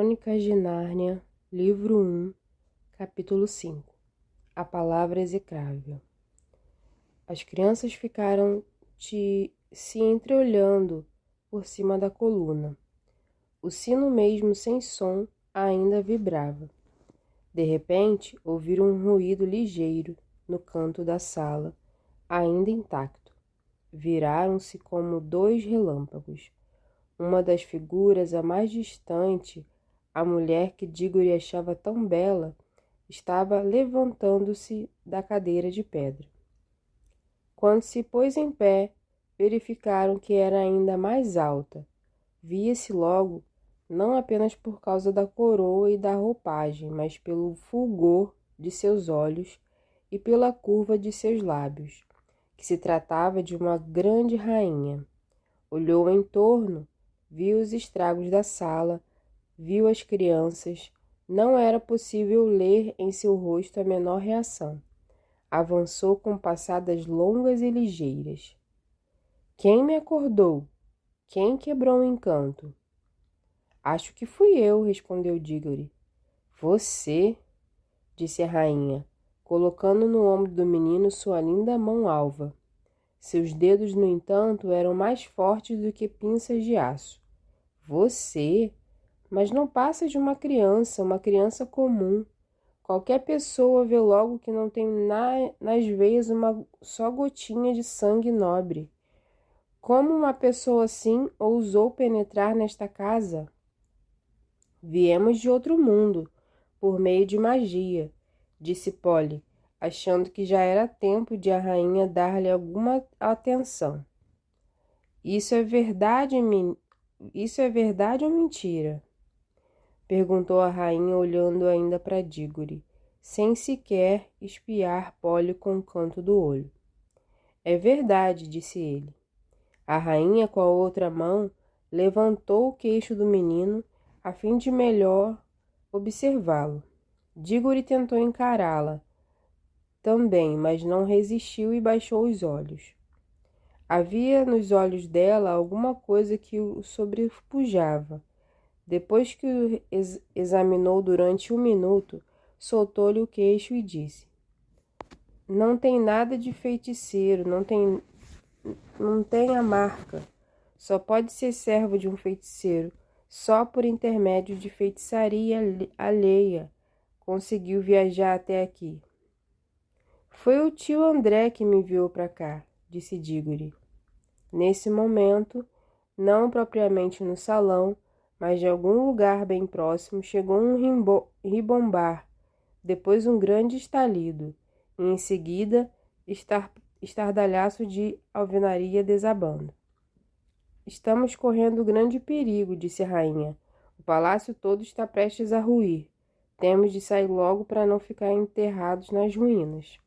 Crônicas de Nárnia, livro 1, capítulo 5. A palavra execrável. As crianças ficaram se entreolhando por cima da coluna. O sino mesmo sem som ainda vibrava. De repente, ouviram um ruído ligeiro no canto da sala, ainda intacto. Viraram-se como dois relâmpagos. Uma das figuras, a mais distante, a mulher que Dígore achava tão bela, estava levantando-se da cadeira de pedra. Quando se pôs em pé, verificaram que era ainda mais alta. Via-se logo, não apenas por causa da coroa e da roupagem, mas pelo fulgor de seus olhos e pela curva de seus lábios, que se tratava de uma grande rainha. Olhou em torno, viu os estragos da sala, viu as crianças. Não era possível ler em seu rosto a menor reação. Avançou com passadas longas e ligeiras. Quem me acordou? Quem quebrou o encanto? Acho que fui eu, respondeu Dígore. Você? Disse a rainha, colocando no ombro do menino sua linda mão alva. Seus dedos, no entanto, eram mais fortes do que pinças de aço. Você? Mas não passa de uma criança comum. Qualquer pessoa vê logo que não tem nas veias uma só gotinha de sangue nobre. Como uma pessoa assim ousou penetrar nesta casa? Viemos de outro mundo, por meio de magia, disse Polly, achando que já era tempo de a rainha dar-lhe alguma atenção. Isso é verdade ou mentira? Perguntou a rainha, olhando ainda para Dígore, sem sequer espiar Polly com o canto do olho. É verdade, disse ele. A rainha, com a outra mão, levantou o queixo do menino, a fim de melhor observá-lo. Dígore tentou encará-la também, mas não resistiu e baixou os olhos. Havia nos olhos dela alguma coisa que o sobrepujava. Depois que o examinou durante 1 minuto, soltou-lhe o queixo e disse: Não tem nada de feiticeiro, não tem a marca. Só pode ser servo de um feiticeiro, só por intermédio de feitiçaria alheia conseguiu viajar até aqui. Foi o tio André que me enviou para cá, disse Dígore. Nesse momento, não propriamente no salão, mas de algum lugar bem próximo, chegou um ribombar, depois um grande estalido, e em seguida estardalhaço de alvenaria desabando. Estamos correndo grande perigo, disse a rainha. O palácio todo está prestes a ruir. Temos de sair logo para não ficar enterrados nas ruínas.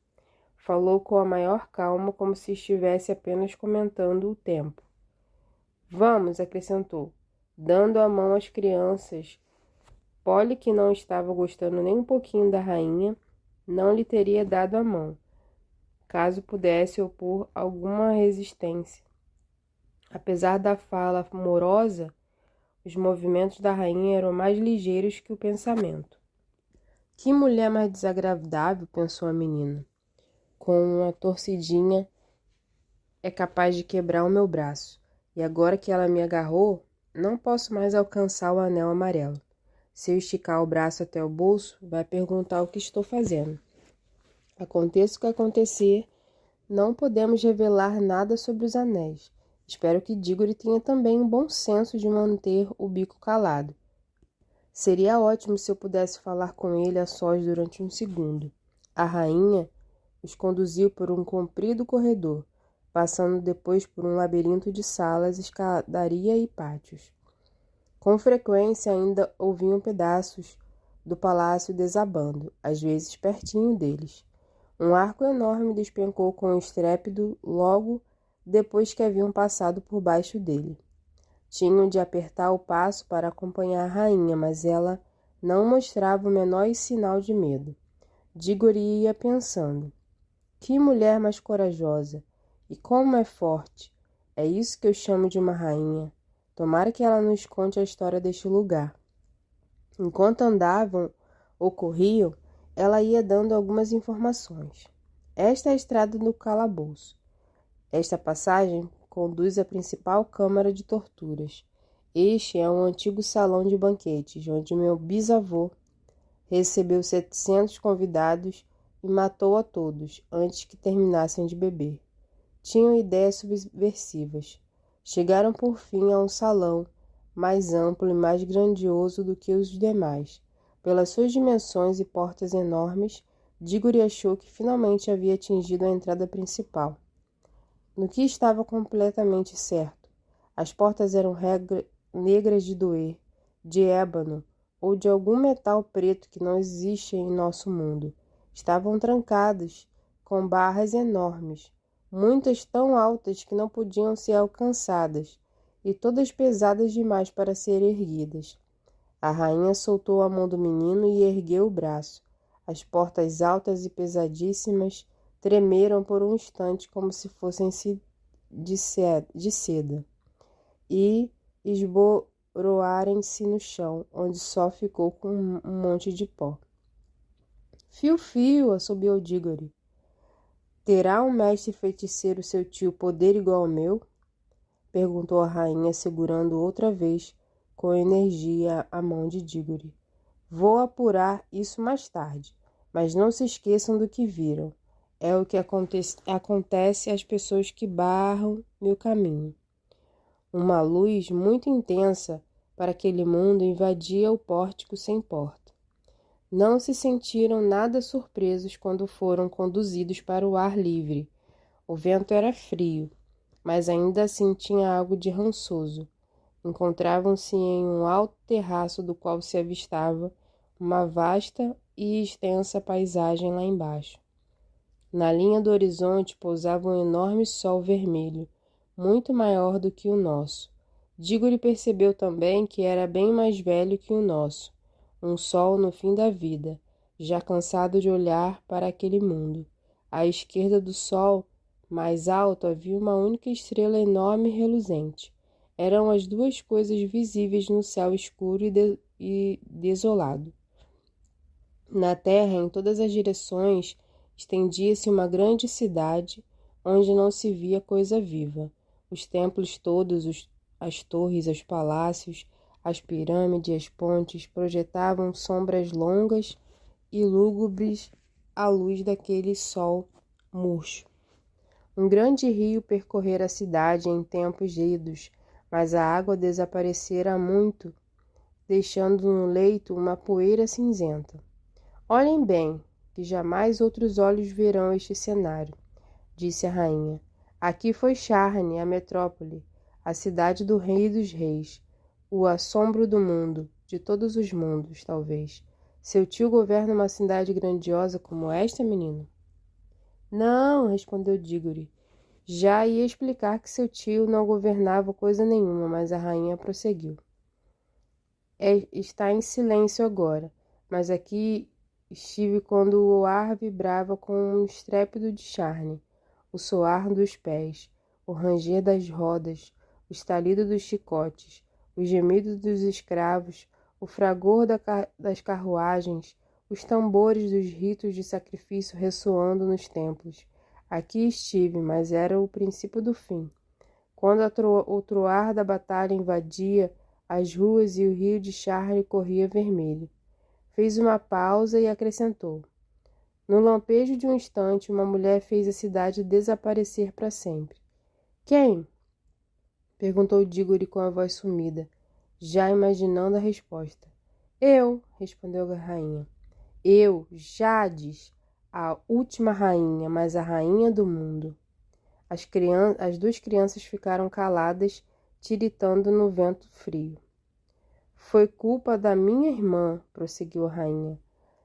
Falou com a maior calma, como se estivesse apenas comentando o tempo. Vamos, acrescentou, dando a mão às crianças. Polly, que não estava gostando nem um pouquinho da rainha, não lhe teria dado a mão, caso pudesse opor alguma resistência. Apesar da fala amorosa, os movimentos da rainha eram mais ligeiros que o pensamento. Que mulher mais desagradável, pensou a menina. Com uma torcidinha é capaz de quebrar o meu braço. E agora que ela me agarrou, não posso mais alcançar o anel amarelo. Se eu esticar o braço até o bolso, vai perguntar o que estou fazendo. Aconteça o que acontecer, não podemos revelar nada sobre os anéis. Espero que Dígore tenha também um bom senso de manter o bico calado. Seria ótimo se eu pudesse falar com ele a sós durante 1 segundo. A rainha os conduziu por um comprido corredor, passando depois por um labirinto de salas, escadaria e pátios. Com frequência ainda ouviam pedaços do palácio desabando, às vezes pertinho deles. Um arco enorme despencou com estrépito logo depois que haviam passado por baixo dele. Tinham de apertar o passo para acompanhar a rainha, mas ela não mostrava o menor sinal de medo. Dígore ia pensando. Que mulher mais corajosa! E como é forte! É isso que eu chamo de uma rainha. Tomara que ela nos conte a história deste lugar. Enquanto andavam ou corriam, ela ia dando algumas informações. Esta é a estrada do calabouço. Esta passagem conduz à principal câmara de torturas. Este é um antigo salão de banquetes, onde meu bisavô recebeu 700 convidados e matou a todos antes que terminassem de beber. Tinham ideias subversivas. Chegaram por fim a um salão mais amplo e mais grandioso do que os demais. Pelas suas dimensões e portas enormes, Diggory achou que finalmente havia atingido a entrada principal. No que estava completamente certo, as portas eram negras de doer, de ébano ou de algum metal preto que não existe em nosso mundo. Estavam trancadas com barras enormes, muitas tão altas que não podiam ser alcançadas, e todas pesadas demais para serem erguidas. A rainha soltou a mão do menino e ergueu o braço. As portas altas e pesadíssimas tremeram por um instante como se fossem de seda e esboroarem-se no chão, onde só ficou com um monte de pó. Fio, fio, assobiou Diggory. Terá um mestre feiticeiro seu tio poder igual ao meu? Perguntou a rainha, segurando outra vez com energia a mão de Diggory. Vou apurar isso mais tarde, mas não se esqueçam do que viram. É o que acontece às pessoas que barram meu caminho. Uma luz muito intensa para aquele mundo invadia o pórtico sem porta. Não se sentiram nada surpresos quando foram conduzidos para o ar livre. O vento era frio, mas ainda assim tinha algo de rançoso. Encontravam-se em um alto terraço do qual se avistava uma vasta e extensa paisagem lá embaixo. Na linha do horizonte pousava um enorme sol vermelho, muito maior do que o nosso. Diggory percebeu também que era bem mais velho que o nosso, um sol no fim da vida, já cansado de olhar para aquele mundo. À esquerda do sol, mais alto, havia uma única estrela enorme e reluzente. Eram as duas coisas visíveis no céu escuro e desolado. Na terra, em todas as direções, estendia-se uma grande cidade, onde não se via coisa viva. Os templos todos, as torres, os palácios, as pirâmides, as pontes, projetavam sombras longas e lúgubres à luz daquele sol murcho. Um grande rio percorrera a cidade em tempos idos, mas a água desaparecera há muito, deixando no leito uma poeira cinzenta. Olhem bem, que jamais outros olhos verão este cenário, disse a rainha. Aqui foi Charne, a metrópole, a cidade do rei dos reis, o assombro do mundo, de todos os mundos, talvez. Seu tio governa uma cidade grandiosa como esta, menino? Não, respondeu Diggory. Já ia explicar que seu tio não governava coisa nenhuma, mas a rainha prosseguiu. Está em silêncio agora, mas aqui estive quando o ar vibrava com um estrépito de charne, o soar dos pés, o ranger das rodas, o estalido dos chicotes, os gemidos dos escravos, o fragor das carruagens, os tambores dos ritos de sacrifício ressoando nos templos. Aqui estive, mas era o princípio do fim. Quando o troar da batalha invadia as ruas e o rio de Charne corria vermelho. Fez uma pausa e acrescentou. No lampejo de um instante, uma mulher fez a cidade desaparecer para sempre. Quem? Perguntou Diggory com a voz sumida, já imaginando a resposta. Eu, respondeu a rainha. Eu, Jades, a última rainha, mas a rainha do mundo. As duas crianças ficaram caladas, tiritando no vento frio. Foi culpa da minha irmã, prosseguiu a rainha.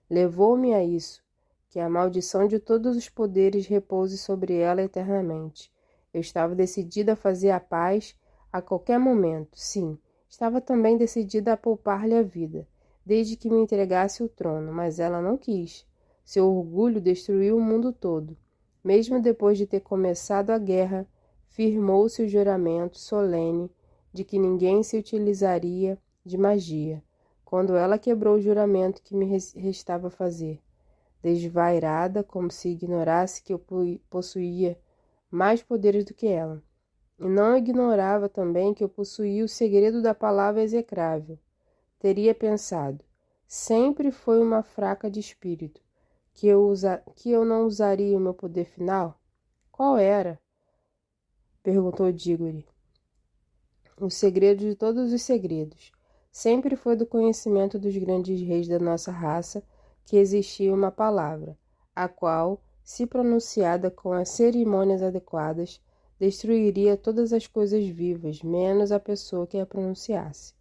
Levou-me a isso, que a maldição de todos os poderes repouse sobre ela eternamente. Eu estava decidida a fazer a paz a qualquer momento, sim. Estava também decidida a poupar-lhe a vida, desde que me entregasse o trono, mas ela não quis. Seu orgulho destruiu o mundo todo. Mesmo depois de ter começado a guerra, firmou-se o juramento solene de que ninguém se utilizaria de magia. quando ela quebrou o juramento que me restava fazer, desvairada, como se ignorasse que eu possuía mais poderes do que ela. E não ignorava também que eu possuía o segredo da palavra execrável. Teria pensado, sempre foi uma fraca de espírito, que eu não usaria o meu poder final? Qual era? Perguntou Dígore. O segredo de todos os segredos. Sempre foi do conhecimento dos grandes reis da nossa raça que existia uma palavra, a qual, se pronunciada com as cerimônias adequadas, destruiria todas as coisas vivas, menos a pessoa que a pronunciasse.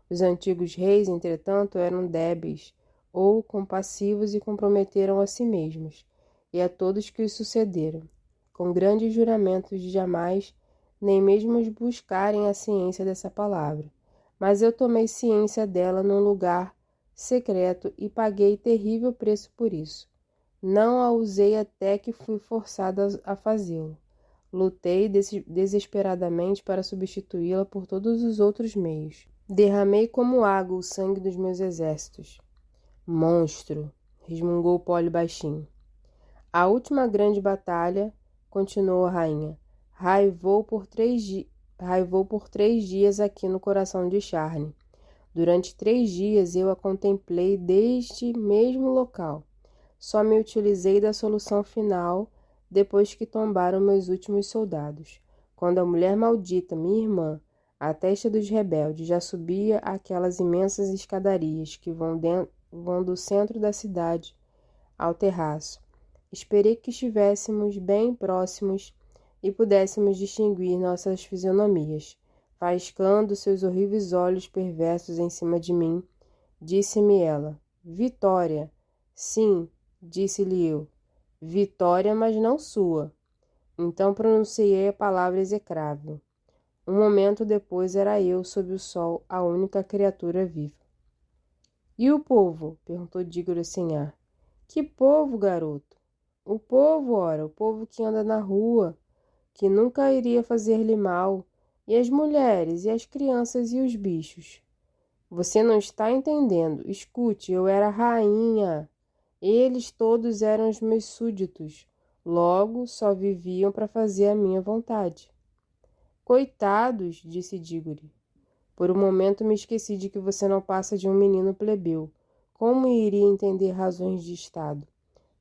Os antigos reis, entretanto, eram débeis ou compassivos e comprometeram a si mesmos, e a todos que os sucederam, com grandes juramentos de jamais nem mesmo buscarem a ciência dessa palavra. Mas eu tomei ciência dela num lugar secreto e paguei terrível preço por isso. Não a usei até que fui forçada a fazê-lo. Lutei desesperadamente para substituí-la por todos os outros meios. Derramei como água o sangue dos meus exércitos. Monstro! Resmungou Polly baixinho. A última grande batalha, continuou a rainha, raivou por 3 dias aqui no coração de Charne. Durante 3 dias eu a contemplei deste mesmo local. Só me utilizei da solução final depois que tombaram meus últimos soldados. Quando a mulher maldita, minha irmã, a testa dos rebeldes, já subia aquelas imensas escadarias que vão do centro da cidade ao terraço. Esperei que estivéssemos bem próximos e pudéssemos distinguir nossas fisionomias. Faiscando seus horríveis olhos perversos em cima de mim, disse-me ela, Vitória! Sim, disse-lhe eu, Vitória, mas não sua. Então pronunciei a palavra execrável. Um momento depois era eu, sob o sol, a única criatura viva. E o povo? Perguntou Dígoro sem ar. Que povo, garoto? O povo, ora, o povo que anda na rua, que nunca iria fazer-lhe mal, e as mulheres, e as crianças, e os bichos. Você não está entendendo. Escute, eu era rainha. Eles todos eram os meus súditos. Logo, só viviam para fazer a minha vontade. Coitados, disse Dígore. Por um momento me esqueci de que você não passa de um menino plebeu. Como iria entender razões de Estado?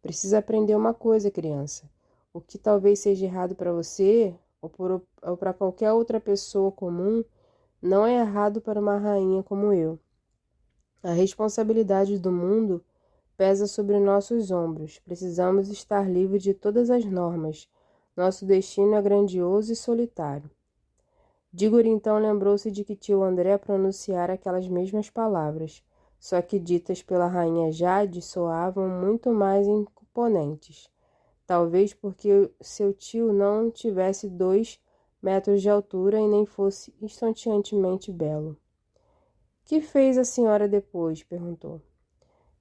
Precisa aprender uma coisa, criança. O que talvez seja errado para você, ou para qualquer outra pessoa comum, não é errado para uma rainha como eu. A responsabilidade do mundo pesa sobre nossos ombros. Precisamos estar livres de todas as normas. Nosso destino é grandioso e solitário. Dígore então lembrou-se de que tio André pronunciara aquelas mesmas palavras, só que ditas pela rainha Jade soavam muito mais imponentes. Talvez porque seu tio não tivesse 2 metros de altura e nem fosse instantaneamente belo. Que fez a senhora depois? Perguntou.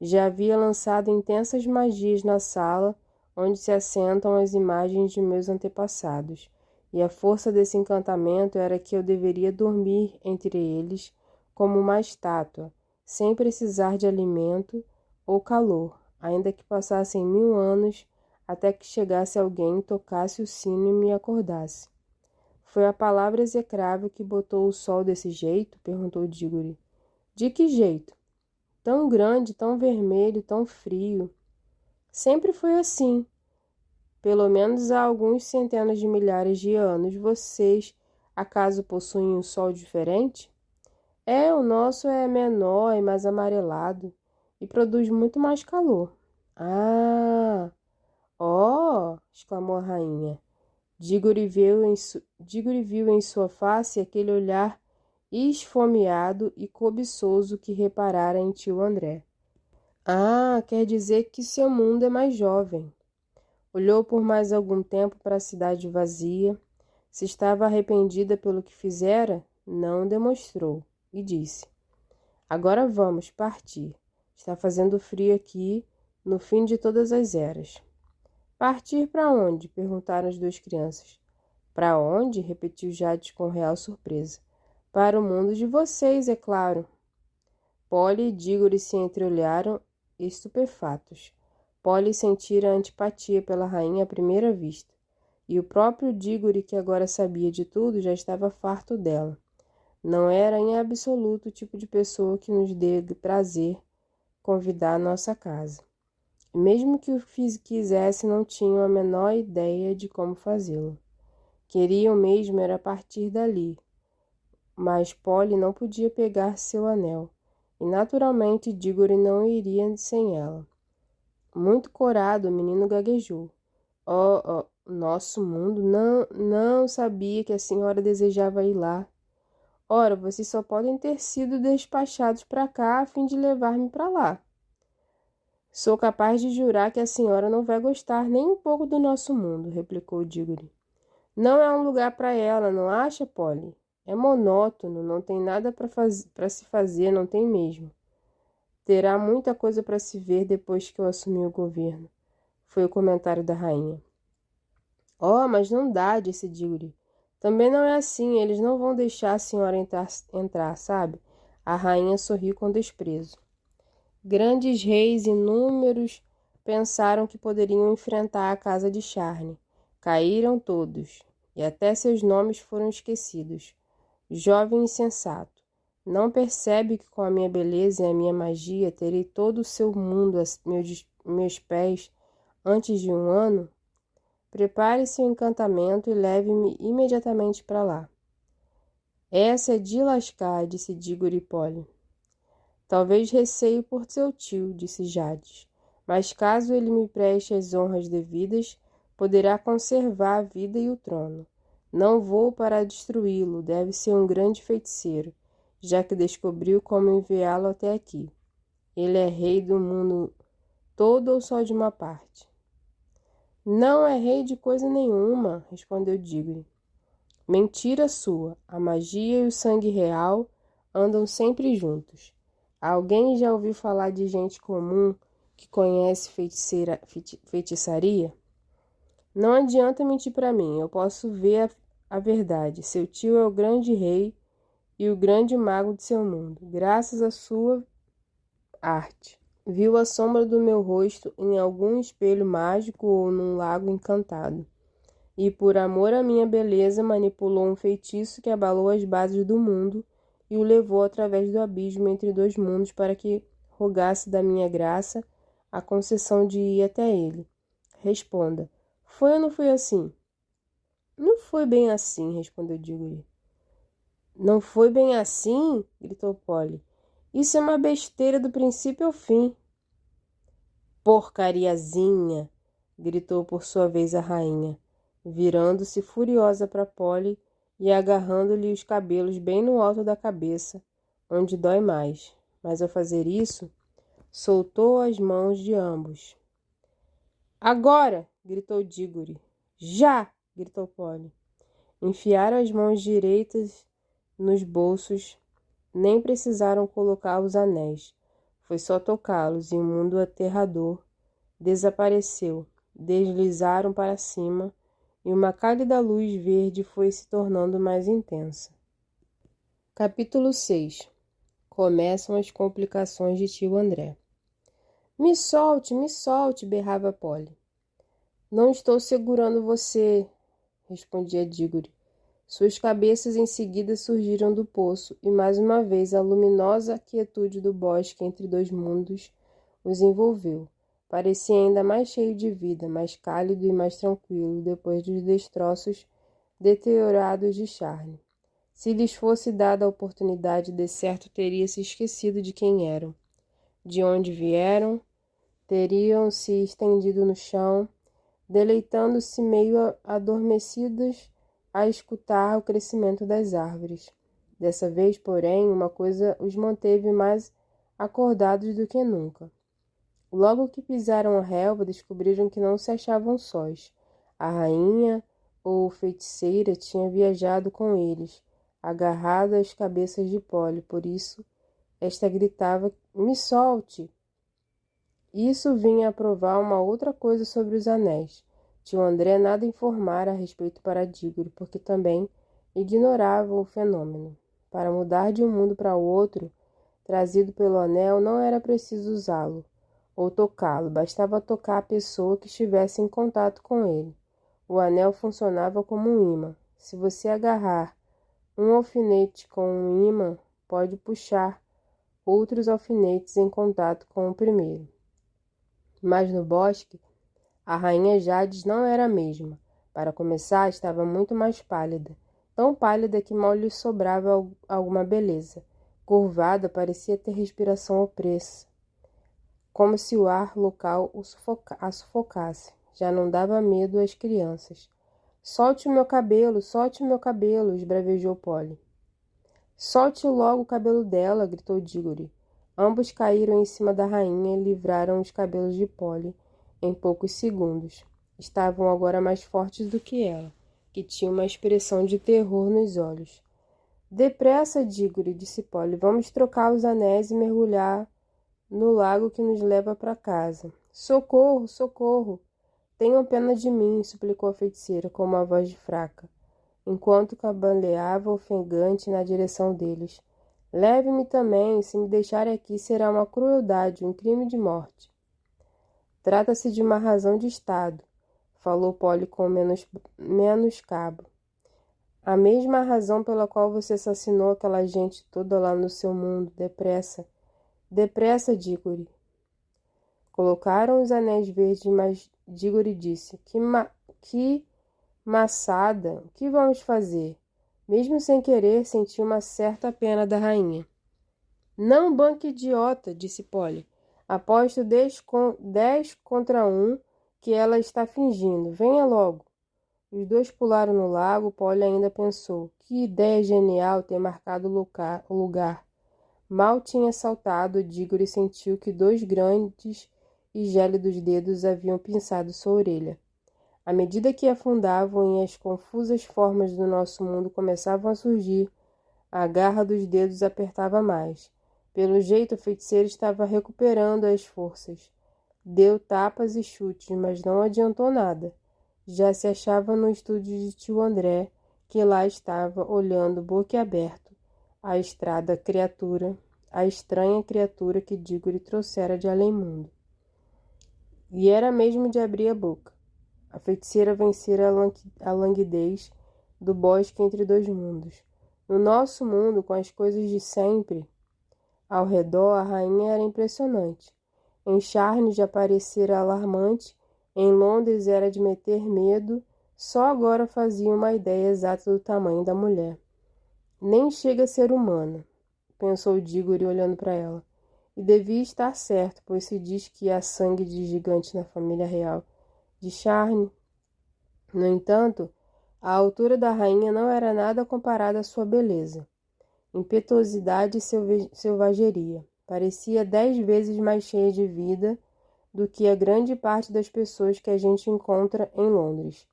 Já havia lançado intensas magias na sala onde se assentam as imagens de meus antepassados, e a força desse encantamento era que eu deveria dormir entre eles como uma estátua, sem precisar de alimento ou calor, ainda que passassem 1000 anos até que chegasse alguém, tocasse o sino e me acordasse. Foi a palavra execrável que botou o sol desse jeito? Perguntou Dígore. De que jeito? Tão grande, tão vermelho, tão frio. Sempre foi assim. Pelo menos há alguns centenas de milhares de anos. Vocês, acaso possuem um sol diferente? O nosso é menor e mais amarelado e produz muito mais calor. Ah! Oh! Exclamou a rainha. Dígore viu em sua face aquele olhar esfomeado e cobiçoso que reparara em tio André. Ah, quer dizer que seu mundo é mais jovem. Olhou por mais algum tempo para a cidade vazia. Se estava arrependida pelo que fizera, não demonstrou, e disse, agora vamos partir. Está fazendo frio aqui, no fim de todas as eras. Partir para onde? Perguntaram as 2 crianças. Para onde? Repetiu Jade com real surpresa. Para o mundo de vocês, é claro. Polly e Diggory se entreolharam, estupefatos. Polly sentira antipatia pela rainha à primeira vista, e o próprio Diggory, que agora sabia de tudo, já estava farto dela. Não era em absoluto o tipo de pessoa que nos dê prazer convidar à nossa casa. Mesmo que o quisesse, não tinham a menor ideia de como fazê-lo. Queriam mesmo era partir dali, mas Polly não podia pegar seu anel, e naturalmente Diggory não iria sem ela. Muito corado, o menino gaguejou. Nosso mundo, não sabia que a senhora desejava ir lá. Ora, vocês só podem ter sido despachados para cá a fim de levar-me para lá. Sou capaz de jurar que a senhora não vai gostar nem um pouco do nosso mundo, replicou Diggory. Não é um lugar para ela, não acha, Polly? É monótono, não tem nada para se fazer, não tem mesmo. Terá muita coisa para se ver depois que eu assumir o governo, foi o comentário da rainha. Oh, mas não dá, disse Diggory. Também não é assim, eles não vão deixar a senhora entrar, sabe? A rainha sorriu com desprezo. Grandes reis inúmeros pensaram que poderiam enfrentar a casa de Charne. Caíram todos, e até seus nomes foram esquecidos. Jovem insensato, não percebe que com a minha beleza e a minha magia terei todo o seu mundo a meus pés antes de 1 ano? Prepare seu encantamento e leve-me imediatamente para lá. Essa é de lascar, disse Diggory Polly. Talvez receio por seu tio, disse Jades, mas caso ele me preste as honras devidas, poderá conservar a vida e o trono. Não vou para destruí-lo, deve ser um grande feiticeiro, já que descobriu como enviá-lo até aqui. Ele é rei do mundo todo ou só de uma parte? Não é rei de coisa nenhuma, respondeu Diggory. Mentira sua, a magia e o sangue real andam sempre juntos. Alguém já ouviu falar de gente comum que conhece feitiçaria? Não adianta mentir para mim, eu posso ver a verdade. Seu tio é o grande rei e o grande mago de seu mundo, graças à sua arte. Viu a sombra do meu rosto em algum espelho mágico ou num lago encantado. E, por amor à minha beleza, manipulou um feitiço que abalou as bases do mundo e o levou através do abismo entre 2 mundos para que rogasse da minha graça a concessão de ir até ele. Responda, foi ou não foi assim? Não foi bem assim, respondeu Diggory. Não foi bem assim? Gritou Polly. Isso é uma besteira do princípio ao fim. Porcariazinha! Gritou por sua vez a rainha, virando-se furiosa para Polly e agarrando-lhe os cabelos bem no alto da cabeça, onde dói mais. Mas ao fazer isso, soltou as mãos de ambos. Agora! Gritou Diggory. Já! Gritou Polly. Enfiaram as mãos direitas nos bolsos, nem precisaram colocar os anéis. Foi só tocá-los e o mundo aterrador desapareceu. Deslizaram para cima e uma cálida luz verde foi se tornando mais intensa. Capítulo 6. Começam as complicações de tio André. Me solte, berrava Polly. Não estou segurando você, respondia Diggory. Suas cabeças em seguida surgiram do poço, e mais uma vez a luminosa quietude do bosque entre 2 mundos os envolveu. Parecia ainda mais cheio de vida, mais cálido e mais tranquilo depois dos destroços deteriorados de Charne. Se lhes fosse dada a oportunidade, de certo teria se esquecido de quem eram, de onde vieram, teriam se estendido no chão, deleitando-se meio adormecidos a escutar o crescimento das árvores. Dessa vez, porém, uma coisa os manteve mais acordados do que nunca. Logo que pisaram a relva, descobriram que não se achavam sós. A rainha ou feiticeira tinha viajado com eles, agarrada às cabeças de Polly, por isso esta gritava, me solte! Isso vinha a provar uma outra coisa sobre os anéis. Tio André nada informara a respeito para Diggory, porque também ignorava o fenômeno. Para mudar de um mundo para outro, trazido pelo anel, não era preciso usá-lo ou tocá-lo, bastava tocar a pessoa que estivesse em contato com ele. O anel funcionava como um ímã. Se você agarrar um alfinete com um ímã, pode puxar outros alfinetes em contato com o primeiro. Mas no bosque, a rainha Jades não era a mesma. Para começar, estava muito mais pálida, tão pálida que mal lhe sobrava alguma beleza. Curvada, parecia ter respiração opressa, como se o ar local a sufocasse. Já não dava medo às crianças. Solte o meu cabelo, esbravejou Polly. Solte logo o cabelo dela, gritou Diggory. Ambos caíram em cima da rainha e livraram os cabelos de Polly em poucos segundos. Estavam agora mais fortes do que ela, que tinha uma expressão de terror nos olhos. Depressa, Diggory, disse Polly. Vamos trocar os anéis e mergulhar no lago que nos leva para casa. Socorro, socorro! Tenham pena de mim, suplicou a feiticeira com uma voz fraca, enquanto cambaleava ofegante na direção deles. Leve-me também, se me deixarem aqui será uma crueldade, um crime de morte. Trata-se de uma razão de Estado, falou Polly com menos cabo. A mesma razão pela qual você assassinou aquela gente toda lá no seu mundo. Depressa. Depressa, Diggory. Colocaram os anéis verdes, mas Diggory disse, que maçada, o que vamos fazer? Mesmo sem querer, senti uma certa pena da rainha. Não, banque idiota, disse Polly. Aposto 10 contra 1 que ela está fingindo. Venha logo. Os dois pularam no lago. Polly ainda pensou. Que ideia genial ter marcado o lugar. Mal tinha saltado, Diggory sentiu que 2 grandes e gélidos dedos haviam pinçado sua orelha. À medida que afundavam e as confusas formas do nosso mundo começavam a surgir, a garra dos dedos apertava mais. Pelo jeito, a feiticeira estava recuperando as forças. Deu tapas e chutes, mas não adiantou nada. Já se achava no estúdio de tio André, que lá estava, olhando boquiaberto a estranha criatura que Diggory trouxera de além-mundo. E era mesmo de abrir a boca. A feiticeira vencera a languidez do bosque entre 2 mundos. No nosso mundo, com as coisas de sempre ao redor, a rainha era impressionante. Em Charne já parecera alarmante, em Londres era de meter medo, só agora fazia uma ideia exata do tamanho da mulher. Nem chega a ser humana, pensou Diggory olhando para ela. E devia estar certo, pois se diz que há sangue de gigante na família real de Charne. No entanto, a altura da rainha não era nada comparada à sua beleza, impetuosidade e selvageria. Parecia 10 vezes mais cheia de vida do que a grande parte das pessoas que a gente encontra em Londres.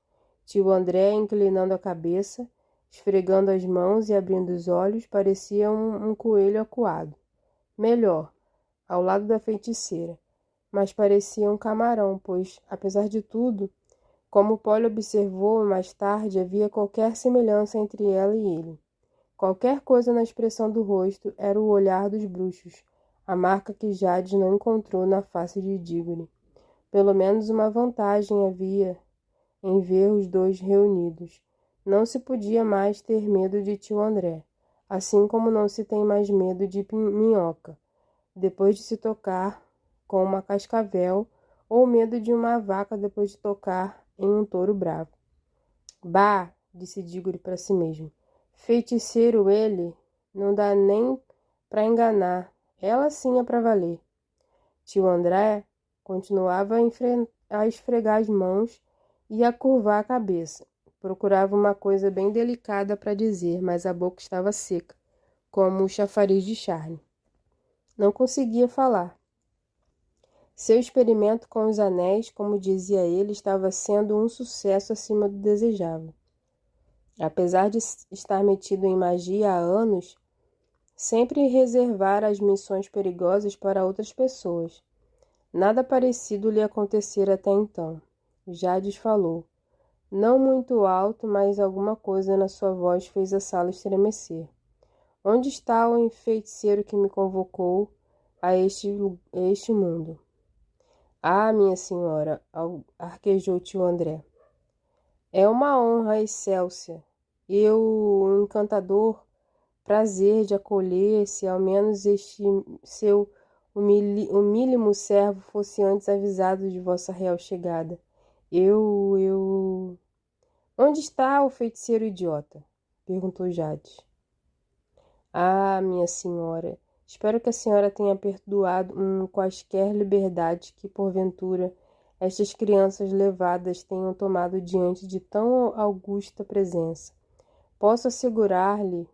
Tio André, inclinando a cabeça, esfregando as mãos e abrindo os olhos, parecia um coelho acuado. Melhor, ao lado da feiticeira, mas parecia um camarão, pois, apesar de tudo, como Polly observou mais tarde, havia qualquer semelhança entre ela e ele. Qualquer coisa na expressão do rosto era o olhar dos bruxos, a marca que Jades não encontrou na face de Diggory. Pelo menos uma vantagem havia em ver os dois reunidos. Não se podia mais ter medo de tio André, assim como não se tem mais medo de minhoca, depois de se tocar com uma cascavel, ou medo de uma vaca depois de tocar em um touro bravo. Bah, disse Diggory para si mesmo. Feiticeiro ele, não dá nem para enganar. Ela sim é para valer. Tio André continuava a esfregar as mãos e a curvar a cabeça. Procurava uma coisa bem delicada para dizer, mas a boca estava seca, como o chafariz de Charne. Não conseguia falar. Seu experimento com os anéis, como dizia ele, estava sendo um sucesso acima do desejável. Apesar de estar metido em magia há anos, sempre reservara as missões perigosas para outras pessoas. Nada parecido lhe acontecera até então. Jades falou. Não muito alto, mas alguma coisa na sua voz fez a sala estremecer. Onde está o feiticeiro que me convocou a este mundo? Ah, minha senhora, arquejou tio André. É uma honra excelsa e o encantador prazer de acolher, se ao menos este seu humílimo servo fosse antes avisado de vossa real chegada. Eu... Onde está o feiticeiro idiota? Perguntou Jade. Ah, minha senhora, espero que a senhora tenha perdoado quaisquer liberdades que, porventura, estas crianças levadas tenham tomado diante de tão augusta presença. Posso assegurar-lhe.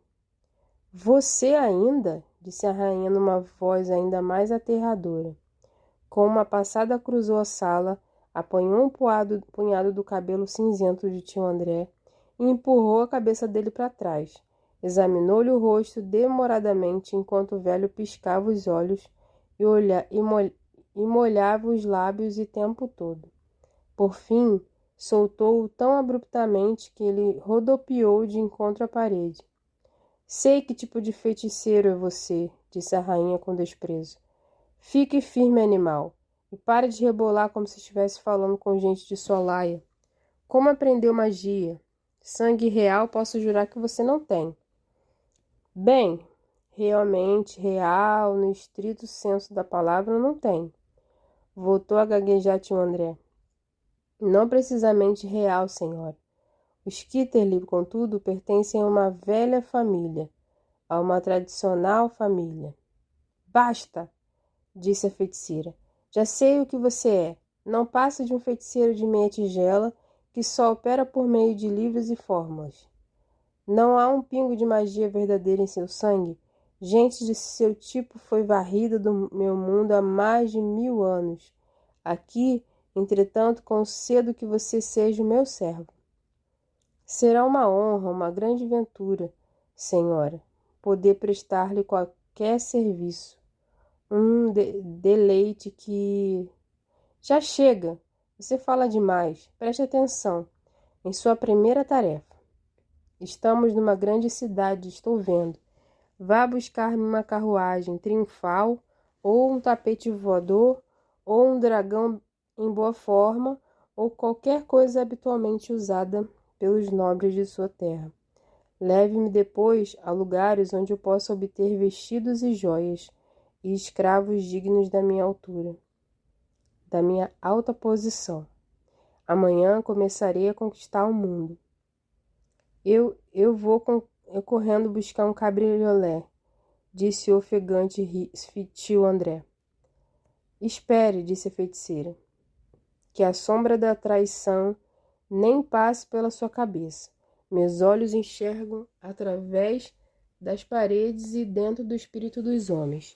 Você ainda? Disse a rainha numa voz ainda mais aterradora. Com uma passada cruzou a sala, apanhou um punhado do cabelo cinzento de tio André e empurrou a cabeça dele para trás. Examinou-lhe o rosto demoradamente enquanto o velho piscava os olhos e molhava os lábios o tempo todo. Por fim, soltou-o tão abruptamente que ele rodopiou de encontro à parede. Sei que tipo de feiticeiro é você, disse a rainha com desprezo. Fique firme, animal, e pare de rebolar como se estivesse falando com gente de Solaia. Como aprendeu magia? Sangue real posso jurar que você não tem. Bem, realmente, real, no estrito senso da palavra, não tem. Voltou a gaguejar tio André. Não precisamente real, senhora. Os Kitterly, contudo, pertencem a uma velha família, a uma tradicional família. Basta, disse a feiticeira. Já sei o que você é. Não passa de um feiticeiro de meia tigela que só opera por meio de livros e fórmulas. Não há um pingo de magia verdadeira em seu sangue. Gente de seu tipo foi varrida do meu mundo há mais de 1000 anos. Aqui, entretanto, concedo que você seja o meu servo. Será uma honra, uma grande ventura, senhora, poder prestar-lhe qualquer serviço. Deleite que... Já chega! Você fala demais. Preste atenção em sua primeira tarefa. Estamos numa grande cidade, estou vendo. Vá buscar-me uma carruagem triunfal, ou um tapete voador, ou um dragão em boa forma, ou qualquer coisa habitualmente usada pelos nobres de sua terra. Leve-me depois a lugares onde eu possa obter vestidos e joias, e escravos dignos da minha altura, da minha alta posição. Amanhã começarei a conquistar o mundo. Eu vou correndo buscar um cabriolé, disse o ofegante tio André. Espere, disse a feiticeira, que a sombra da traição nem passe pela sua cabeça. Meus olhos enxergam através das paredes e dentro do espírito dos homens,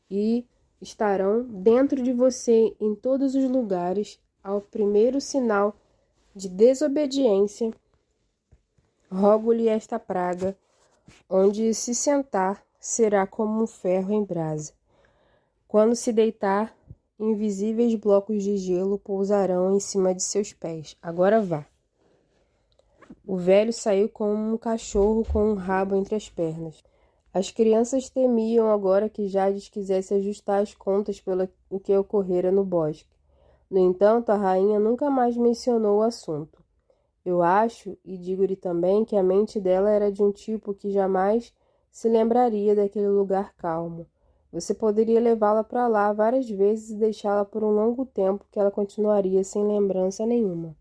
e estarão dentro de você em todos os lugares. Ao primeiro sinal de desobediência, rogo-lhe esta praga, onde se sentar será como um ferro em brasa. Quando se deitar, invisíveis blocos de gelo pousarão em cima de seus pés. Agora vá. O velho saiu como um cachorro com um rabo entre as pernas. As crianças temiam agora que Jade quisesse ajustar as contas pelo que ocorrera no bosque. No entanto, a rainha nunca mais mencionou o assunto. Eu acho, e digo-lhe também, que a mente dela era de um tipo que jamais se lembraria daquele lugar calmo. Você poderia levá-la para lá várias vezes e deixá-la por um longo tempo que ela continuaria sem lembrança nenhuma.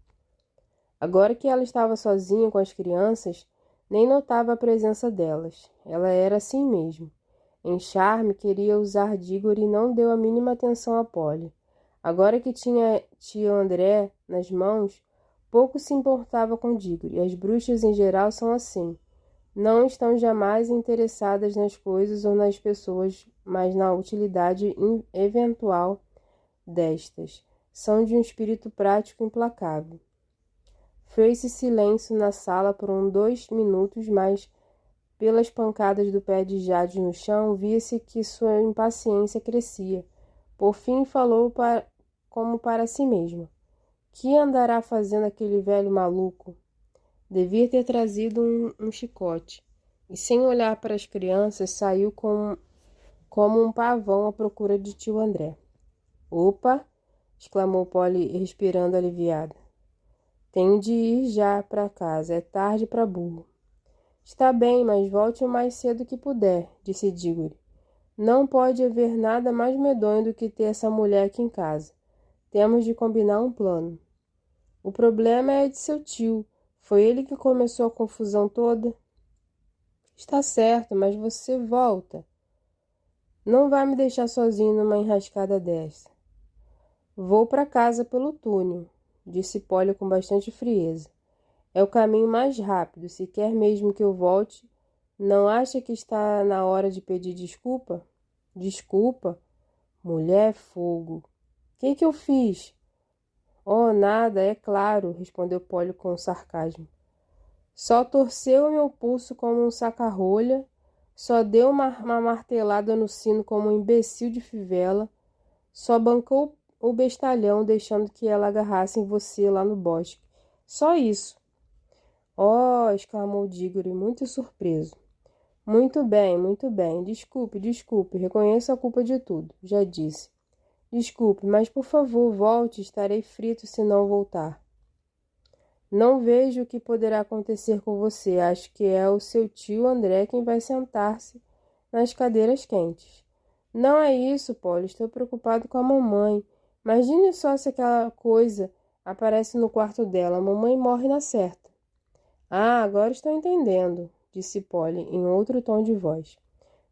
Agora que ela estava sozinha com as crianças, nem notava a presença delas. Ela era assim mesmo. Em charme, queria usar Diggory e não deu a mínima atenção a Polly. Agora que tinha tio André nas mãos, pouco se importava com Diggory. As bruxas em geral são assim. Não estão jamais interessadas nas coisas ou nas pessoas, mas na utilidade eventual destas. São de um espírito prático implacável. Fez-se silêncio na sala por 2 minutos, mas pelas pancadas do pé de Jade no chão, via-se que sua impaciência crescia. Por fim falou como para si mesma. Que andará fazendo aquele velho maluco? Devia ter trazido um chicote. e, sem olhar para as crianças, saiu como um pavão à procura de tio André. Opa! Exclamou Polly, respirando aliviada. Tenho de ir já para casa, é tarde para burro. Está bem, mas volte o mais cedo que puder, disse Diggory. Não pode haver nada mais medonho do que ter essa mulher aqui em casa. Temos de combinar um plano. O problema é de seu tio. Foi ele que começou a confusão toda. Está certo, mas você volta. Não vai me deixar sozinho numa enrascada dessa. Vou para casa pelo túnel, disse Polly com bastante frieza. É o caminho mais rápido. Se quer mesmo que eu volte, não acha que está na hora de pedir desculpa? Desculpa? Mulher fogo. Que eu fiz? Oh, nada, é claro, respondeu Polly com sarcasmo. Só torceu o meu pulso como um saca-rolha, só deu uma martelada no sino como um imbecil de fivela, só bancou o bestalhão deixando que ela agarrasse em você lá no bosque. Só isso. Oh, exclamou Diggory, muito surpreso. Muito bem, muito bem. Desculpe. Reconheço a culpa de tudo. Já disse. Desculpe, mas por favor, volte. Estarei frito se não voltar. Não vejo o que poderá acontecer com você. Acho que é o seu tio André quem vai sentar-se nas cadeiras quentes. Não é isso, Polly. Estou preocupado com a mamãe. Imagine só se aquela coisa aparece no quarto dela. A mamãe morre na certa. Ah, agora estou entendendo, disse Polly em outro tom de voz.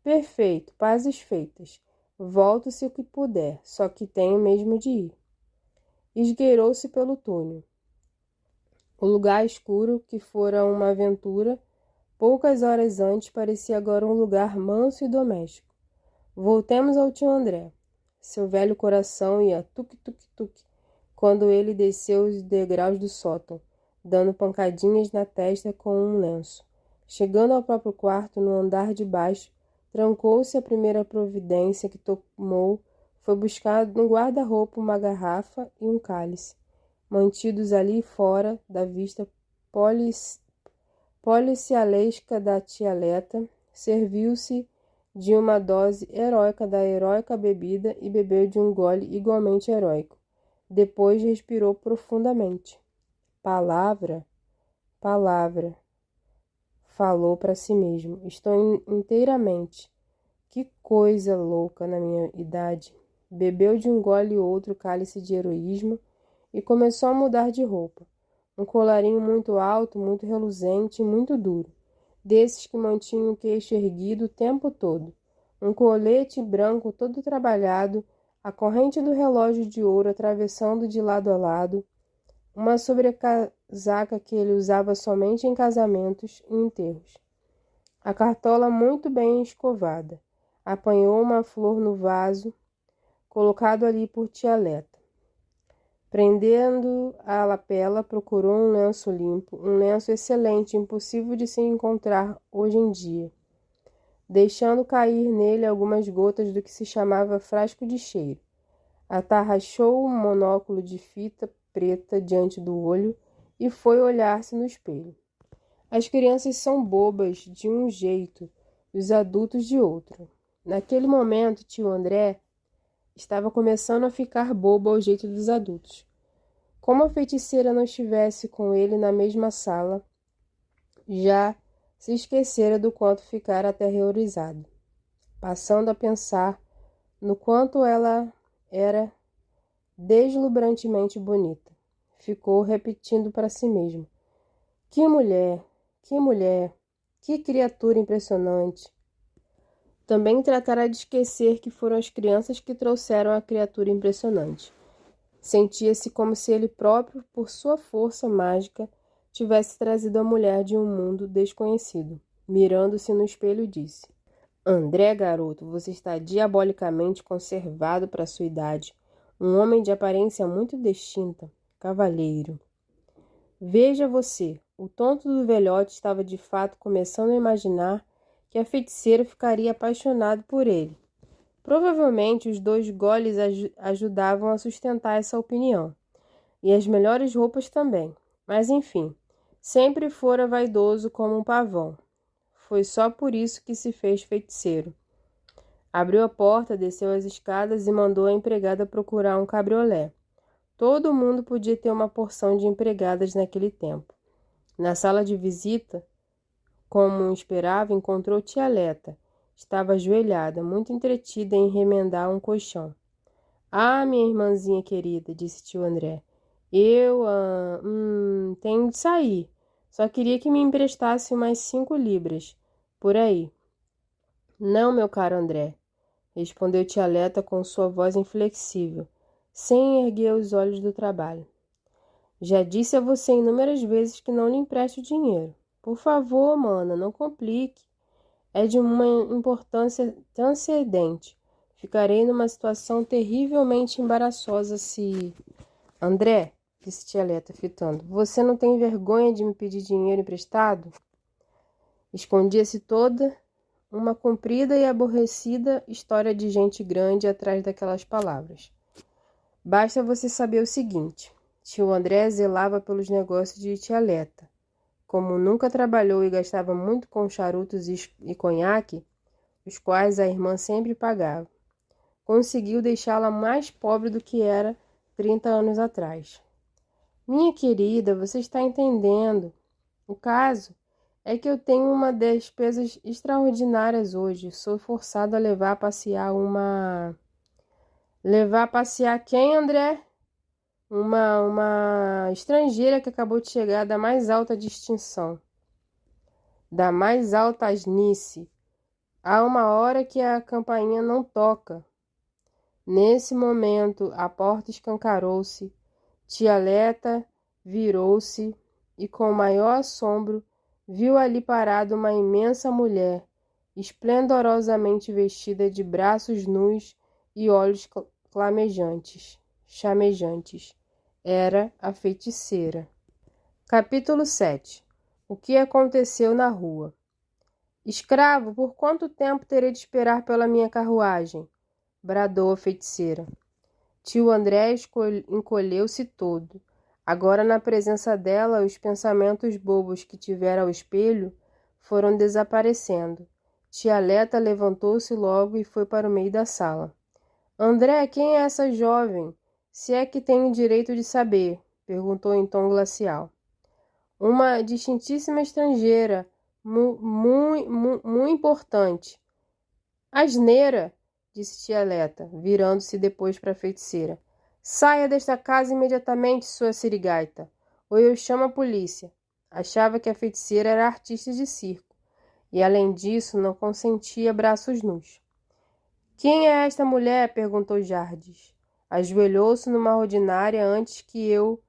Perfeito, pazes feitas. Volto se o que puder, só que tenho mesmo de ir. Esgueirou-se pelo túnel. O lugar escuro, que fora uma aventura, poucas horas antes parecia agora um lugar manso e doméstico. Voltemos ao tio André. Seu velho coração ia tuque-tuque-tuque quando ele desceu os degraus do sótão, dando pancadinhas na testa com um lenço. Chegando ao próprio quarto, no andar de baixo, trancou-se. A primeira providência que tomou foi buscar no guarda-roupa uma garrafa e um cálice, mantidos ali fora da vista policialesca da tialeta. Serviu-se de uma dose heróica da heróica bebida e bebeu de um gole igualmente heróico. Depois respirou profundamente. Palavra, falou para si mesmo. Estou inteiramente. Que coisa louca na minha idade. Bebeu de um gole e outro cálice de heroísmo e começou a mudar de roupa. Um colarinho muito alto, muito reluzente e muito duro, desses que mantinham o queixo erguido o tempo todo. Um colete branco todo trabalhado, a corrente do relógio de ouro atravessando de lado a lado, uma sobrecasaca que ele usava somente em casamentos e enterros. A cartola muito bem escovada. Apanhou uma flor no vaso, colocado ali por tialeta. Prendendo a lapela, procurou um lenço limpo, um lenço excelente, impossível de se encontrar hoje em dia, deixando cair nele algumas gotas do que se chamava frasco de cheiro. Atarrachou o monóculo de fita preta diante do olho e foi olhar-se no espelho. As crianças são bobas de um jeito, os adultos de outro. Naquele momento, tio André estava começando a ficar bobo ao jeito dos adultos. Como a feiticeira não estivesse com ele na mesma sala, já se esquecera do quanto ficara aterrorizado, passando a pensar no quanto ela era deslumbrantemente bonita. Ficou repetindo para si mesmo. Que mulher, que criatura impressionante. Também tratará de esquecer que foram as crianças que trouxeram a criatura impressionante. Sentia-se como se ele próprio, por sua força mágica, tivesse trazido a mulher de um mundo desconhecido. Mirando-se no espelho, disse: André, garoto, você está diabolicamente conservado para sua idade. Um homem de aparência muito distinta. Cavalheiro. Veja você, o tonto do velhote estava de fato começando a imaginar que a feiticeira ficaria apaixonado por ele. Provavelmente os 2 goles ajudavam a sustentar essa opinião, e as melhores roupas também. Mas enfim, sempre fora vaidoso como um pavão. foi só por isso que se fez feiticeiro. Abriu a porta, desceu as escadas e mandou a empregada procurar um cabriolé. Todo mundo podia ter uma porção de empregadas naquele tempo. Na sala de visita, como esperava, encontrou tia Leta. Estava ajoelhada, muito entretida em remendar um colchão. Ah, minha irmãzinha querida, disse tio André. Eu, tenho de sair. Só queria que me emprestasse umas 5 libras, por aí. Não, meu caro André, respondeu tia Leta com sua voz inflexível, sem erguer os olhos do trabalho. Já disse a você inúmeras vezes que não lhe empresto dinheiro. Por favor, mana, não complique. É de uma importância transcendente. Ficarei numa situação terrivelmente embaraçosa se... André, disse tia Leta, fitando, você não tem vergonha de me pedir dinheiro emprestado? Escondia-se toda uma comprida e aborrecida história de gente grande atrás daquelas palavras. Basta você saber o seguinte. Tio André zelava pelos negócios de tia Leta. Como nunca trabalhou e gastava muito com charutos e conhaque, os quais a irmã sempre pagava, conseguiu deixá-la mais pobre do que era 30 anos atrás. Minha querida, você está entendendo. O caso é que eu tenho uma despesas extraordinárias hoje. Sou forçado a levar a passear uma... Levar a passear quem, André? Uma estrangeira que acabou de chegar da mais alta distinção. Da mais alta asnice. Há uma hora que a campainha não toca. Nesse momento, a porta escancarou-se. Tia Leta virou-se e, com maior assombro, viu ali parada uma imensa mulher, esplendorosamente vestida de braços nus e olhos chamejantes. Era a feiticeira. Capítulo 7. O que aconteceu na rua? Escravo, por quanto tempo terei de esperar pela minha carruagem? Bradou a feiticeira. Tio André encolheu-se todo. Agora, na presença dela, os pensamentos bobos que tivera ao espelho foram desaparecendo. Tia Leta levantou-se logo e foi para o meio da sala. André, quem é essa jovem? Se é que tenho direito de saber, perguntou em tom glacial. Uma distintíssima estrangeira, muito importante. Asneira, disse tia Leta, virando-se depois para a feiticeira. Saia desta casa imediatamente, sua sirigaita, ou eu chamo a polícia. Achava que a feiticeira era artista de circo, e além disso não consentia braços nus. Quem é esta mulher? Perguntou Jardes. Ajoelhou-se numa ordinária antes que eu...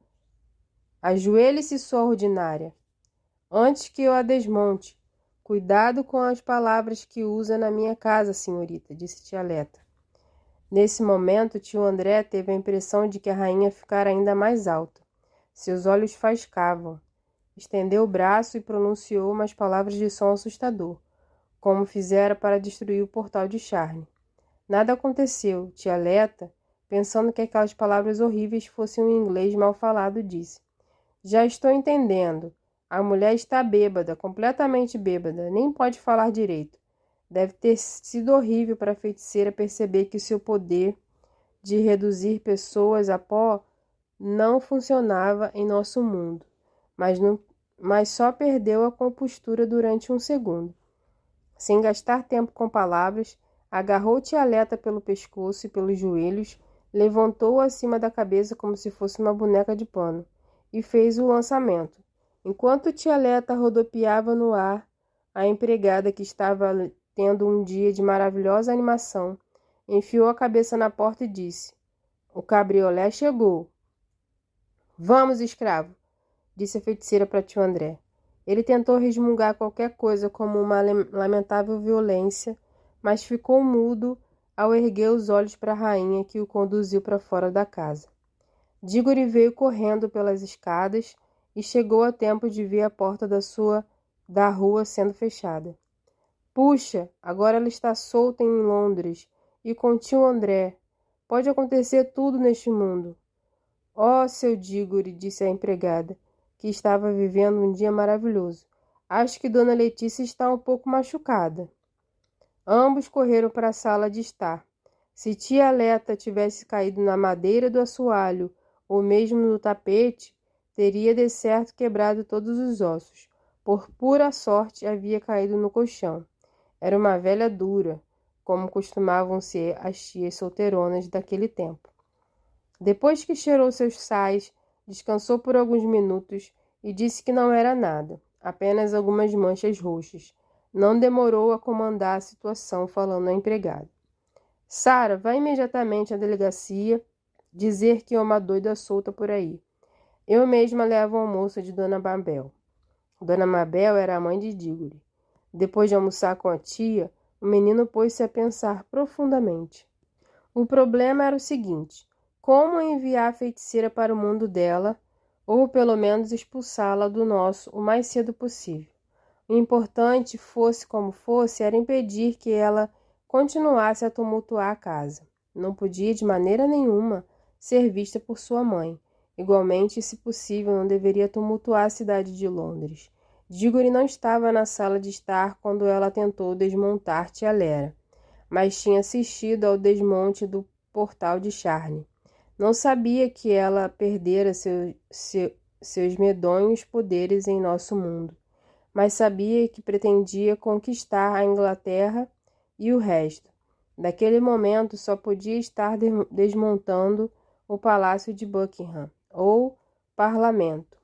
Ajoelhe-se, sua ordinária, antes que eu a desmonte. Cuidado com as palavras que usa na minha casa, senhorita, disse tia Leta. Nesse momento, tio André teve a impressão de que a rainha ficara ainda mais alta. Seus olhos faiscavam. Estendeu o braço e pronunciou umas palavras de som assustador, como fizera para destruir o portal de Charne. Nada aconteceu. Tia Leta, pensando que aquelas palavras horríveis fossem um inglês mal falado, disse. Já estou entendendo. A mulher está bêbada, completamente bêbada, nem pode falar direito. Deve ter sido horrível para a feiticeira perceber que o seu poder de reduzir pessoas a pó não funcionava em nosso mundo, mas só perdeu a compostura durante um segundo. Sem gastar tempo com palavras, agarrou tia Leta pelo pescoço e pelos joelhos, levantou-a acima da cabeça como se fosse uma boneca de pano e fez o lançamento. Enquanto tia Leta rodopiava no ar, a empregada, que estava tendo um dia de maravilhosa animação, enfiou a cabeça na porta e disse, o cabriolé chegou. Vamos, escravo, disse a feiticeira para tio André. Ele tentou resmungar qualquer coisa como uma lamentável violência, mas ficou mudo ao erguer os olhos para a rainha que o conduziu para fora da casa. Diggory veio correndo pelas escadas e chegou a tempo de ver a porta da rua sendo fechada. Puxa, agora ela está solta em Londres e com tio André. Pode acontecer tudo neste mundo. Oh, seu Diggory, disse a empregada, que estava vivendo um dia maravilhoso. Acho que Dona Letícia está um pouco machucada. Ambos correram para a sala de estar. Se tia Leta tivesse caído na madeira do assoalho ou mesmo no tapete, teria de certo quebrado todos os ossos. Por pura sorte, havia caído no colchão. Era uma velha dura, como costumavam ser as tias solteironas daquele tempo. Depois que cheirou seus sais, descansou por alguns minutos e disse que não era nada, apenas algumas manchas roxas. Não demorou a comandar a situação, falando à empregada. Sara, vá imediatamente à delegacia dizer que há uma doida solta por aí. Eu mesma levo o almoço de Dona Mabel. Dona Mabel era a mãe de Dígore. Depois de almoçar com a tia, o menino pôs-se a pensar profundamente. O problema era o seguinte: como enviar a feiticeira para o mundo dela, ou pelo menos expulsá-la do nosso o mais cedo possível. O importante, fosse como fosse, era impedir que ela continuasse a tumultuar a casa. Não podia, de maneira nenhuma, ser vista por sua mãe. Igualmente, se possível, não deveria tumultuar a cidade de Londres. Dígore não estava na sala de estar quando ela tentou desmontar tia Lera, mas tinha assistido ao desmonte do portal de Charne. Não sabia que ela perdera seus medonhos poderes em nosso mundo, mas sabia que pretendia conquistar a Inglaterra e o resto. Naquele momento só podia estar desmontando o Palácio de Buckingham, ou Parlamento.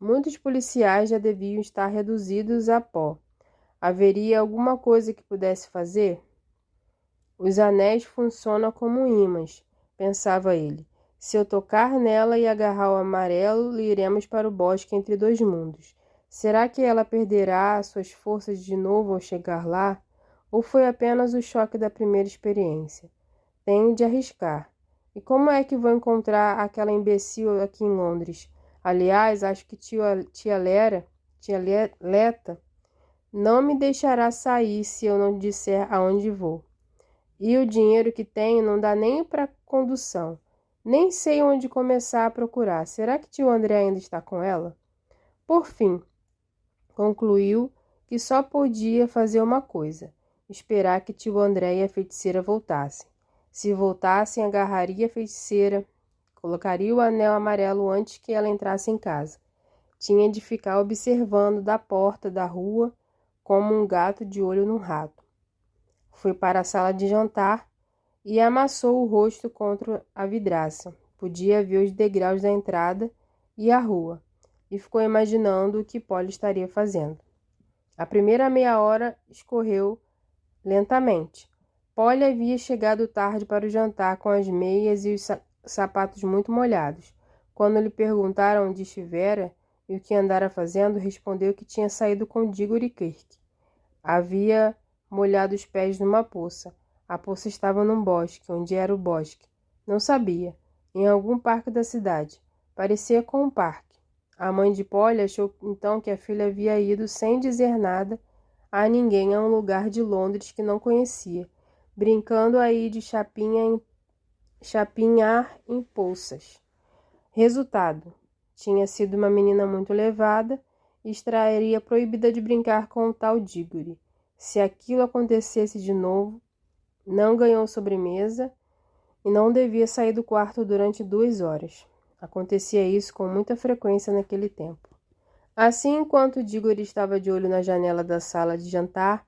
Muitos policiais já deviam estar reduzidos a pó. Haveria alguma coisa que pudesse fazer? Os anéis funcionam como ímãs, pensava ele. Se eu tocar nela e agarrar o amarelo, iremos para o bosque entre dois mundos. Será que ela perderá suas forças de novo ao chegar lá? Ou foi apenas o choque da primeira experiência? Tenho de arriscar. E como é que vou encontrar aquela imbecil aqui em Londres? Aliás, acho que tia Leta, não me deixará sair se eu não disser aonde vou. E o dinheiro que tenho não dá nem para condução. Nem sei onde começar a procurar. Será que tio André ainda está com ela? Por fim, concluiu que só podia fazer uma coisa: esperar que tio André e a feiticeira voltassem. Se voltassem, agarraria a feiticeira, colocaria o anel amarelo antes que ela entrasse em casa. Tinha de ficar observando da porta da rua como um gato de olho num rato. Foi para a sala de jantar e amassou o rosto contra a vidraça. Podia ver os degraus da entrada e a rua, e ficou imaginando o que Polly estaria fazendo. A primeira meia hora escorreu lentamente. Polly havia chegado tarde para o jantar com as meias e os sapatos muito molhados. Quando lhe perguntaram onde estivera e o que andara fazendo, respondeu que tinha saído com Dígore Kirk. Havia molhado os pés numa poça. A poça estava num bosque. Onde era o bosque? Não sabia. Em algum parque da cidade. Parecia com um parque. A mãe de Polly achou então que a filha havia ido sem dizer nada a ninguém a um lugar de Londres que não conhecia, brincando aí de chapinhar em poças. Resultado: tinha sido uma menina muito levada e estaria proibida de brincar com o tal Dígore. Se aquilo acontecesse de novo, não ganhou sobremesa e não devia sair do quarto durante 2 horas. Acontecia isso com muita frequência naquele tempo. Assim, enquanto Dígore estava de olho na janela da sala de jantar,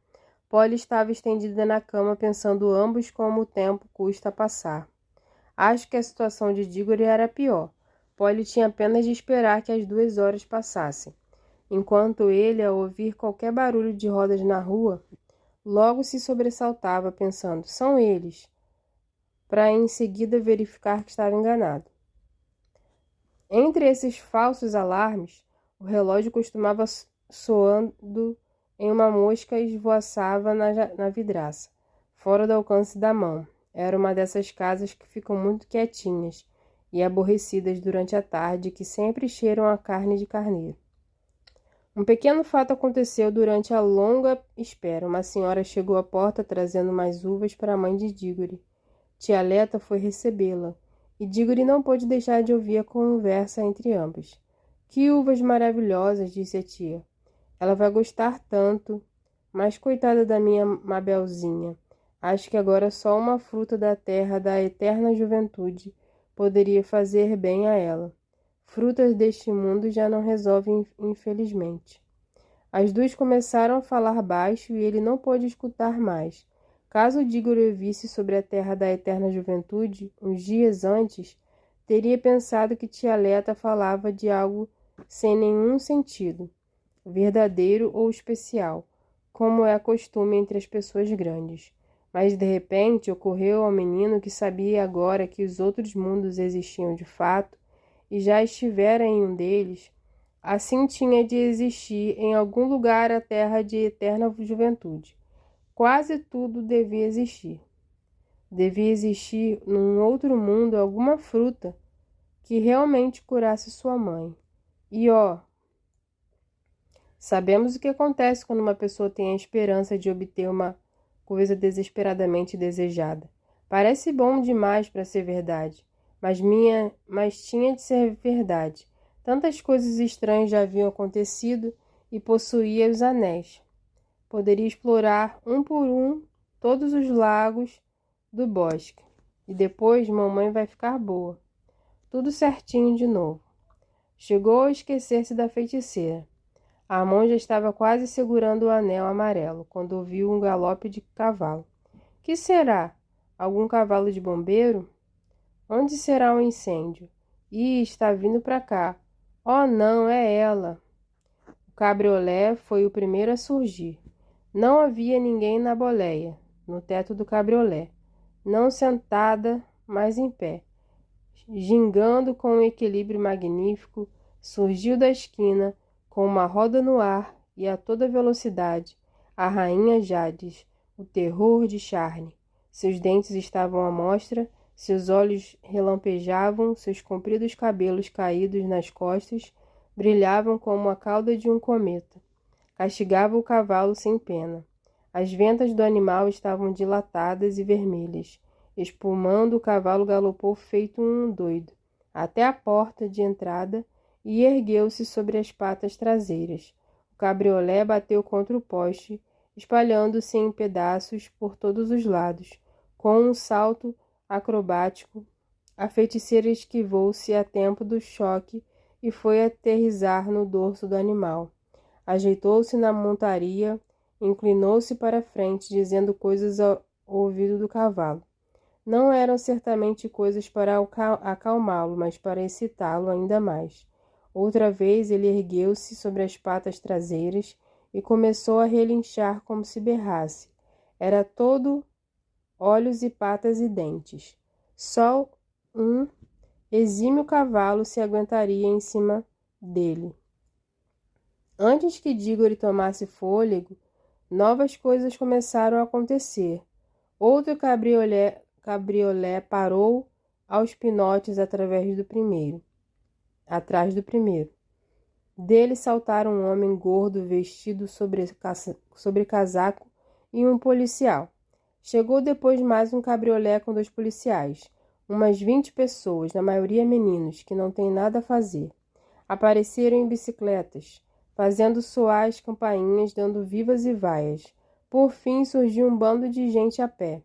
Polly estava estendida na cama pensando ambos como o tempo custa a passar. Acho que a situação de Dígore era pior. Polly tinha apenas de esperar que as 2 horas passassem. Enquanto ele, ao ouvir qualquer barulho de rodas na rua, logo se sobressaltava, pensando, são eles, para em seguida verificar que estava enganado. Entre esses falsos alarmes, o relógio costumava soando em uma mosca e esvoaçava na vidraça, fora do alcance da mão. Era uma dessas casas que ficam muito quietinhas e aborrecidas durante a tarde, que sempre cheiram a carne de carneiro. Um pequeno fato aconteceu durante a longa espera. Uma senhora chegou à porta trazendo mais uvas para a mãe de Dígore. Tia Leta foi recebê-la, e Dígore não pôde deixar de ouvir a conversa entre ambas. Que uvas maravilhosas, disse a tia. Ela vai gostar tanto. Mas coitada da minha Mabelzinha. Acho que agora só uma fruta da terra da eterna juventude poderia fazer bem a ela. Frutas deste mundo já não resolvem, infelizmente. As duas começaram a falar baixo e ele não pôde escutar mais. Caso Diggory ouvisse sobre a terra da eterna juventude, uns dias antes, teria pensado que tia Leta falava de algo sem nenhum sentido, verdadeiro ou especial, como é costume entre as pessoas grandes. Mas de repente ocorreu ao menino que sabia agora que os outros mundos existiam de fato e já estivera em um deles. Assim tinha de existir em algum lugar a terra de eterna juventude. Quase tudo devia existir. Devia existir num outro mundo alguma fruta que realmente curasse sua mãe. E sabemos o que acontece quando uma pessoa tem a esperança de obter uma coisa desesperadamente desejada. Parece bom demais para ser verdade, mas tinha de ser verdade. Tantas coisas estranhas já haviam acontecido e possuía os anéis. Poderia explorar um por um todos os lagos do bosque. E depois mamãe vai ficar boa. Tudo certinho de novo. Chegou a esquecer-se da feiticeira. A mão já estava quase segurando o anel amarelo, quando ouviu um galope de cavalo. Que será? Algum cavalo de bombeiro? Onde será o incêndio? Ih, está vindo para cá. Oh, não, é ela. O cabriolé foi o primeiro a surgir. Não havia ninguém na boleia, no teto do cabriolé, não sentada, mas em pé. Gingando com um equilíbrio magnífico, surgiu da esquina, com uma roda no ar e a toda velocidade, a rainha Jades, o terror de Charne. Seus dentes estavam à mostra, seus olhos relampejavam, seus compridos cabelos caídos nas costas brilhavam como a cauda de um cometa. Castigava o cavalo sem pena. As ventas do animal estavam dilatadas e vermelhas. Espumando, o cavalo galopou feito um doido, até a porta de entrada e ergueu-se sobre as patas traseiras. O cabriolé bateu contra o poste, espalhando-se em pedaços por todos os lados. Com um salto acrobático, a feiticeira esquivou-se a tempo do choque e foi aterrissar no dorso do animal. Ajeitou-se na montaria, inclinou-se para frente, dizendo coisas ao ouvido do cavalo. Não eram certamente coisas para acalmá-lo, mas para excitá-lo ainda mais. Outra vez ele ergueu-se sobre as patas traseiras e começou a relinchar como se berrasse. Era todo olhos e patas e dentes. Só um exímio cavalo se aguentaria em cima dele. Antes que Diggory tomasse fôlego, novas coisas começaram a acontecer. Outro cabriolé parou aos pinotes atrás do primeiro. Dele saltaram um homem gordo vestido sobre casaco e um policial. Chegou depois mais um cabriolé com 2 policiais, umas 20 pessoas, na maioria meninos, que não têm nada a fazer. Apareceram em bicicletas, fazendo soar as campainhas, dando vivas e vaias. Por fim surgiu um bando de gente a pé,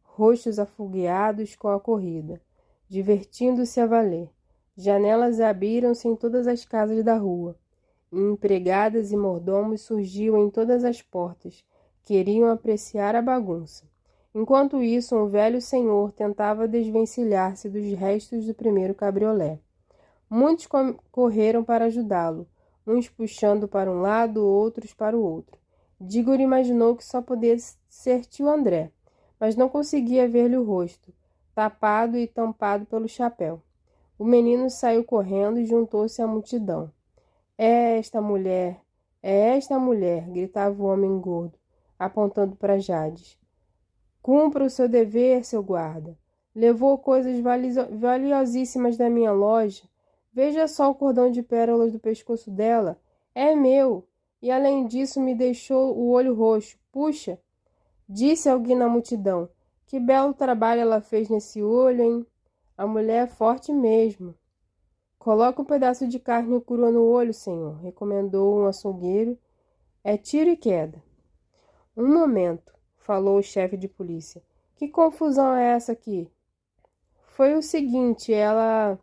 rostos afogueados com a corrida, divertindo-se a valer. Janelas abriram-se em todas as casas da rua, e empregadas e mordomos surgiam em todas as portas, queriam apreciar a bagunça. Enquanto isso, um velho senhor tentava desvencilhar-se dos restos do primeiro cabriolé. Muitos correram para ajudá-lo, uns puxando para um lado, outros para o outro. Diggory imaginou que só podia ser tio André, mas não conseguia ver-lhe o rosto, tapado e tampado pelo chapéu. O menino saiu correndo e juntou-se à multidão. É esta mulher, gritava o homem gordo, apontando para Jades. Cumpra o seu dever, seu guarda. Levou coisas valiosíssimas da minha loja. Veja só o cordão de pérolas do pescoço dela. É meu. E além disso me deixou o olho roxo. Puxa! Disse alguém na multidão. Que belo trabalho ela fez nesse olho, hein? A mulher é forte mesmo. Coloca um pedaço de carne crua no olho, senhor, recomendou um açougueiro, É tiro e queda. Um momento, falou o chefe de polícia. Que confusão é essa aqui? Foi o seguinte, ela...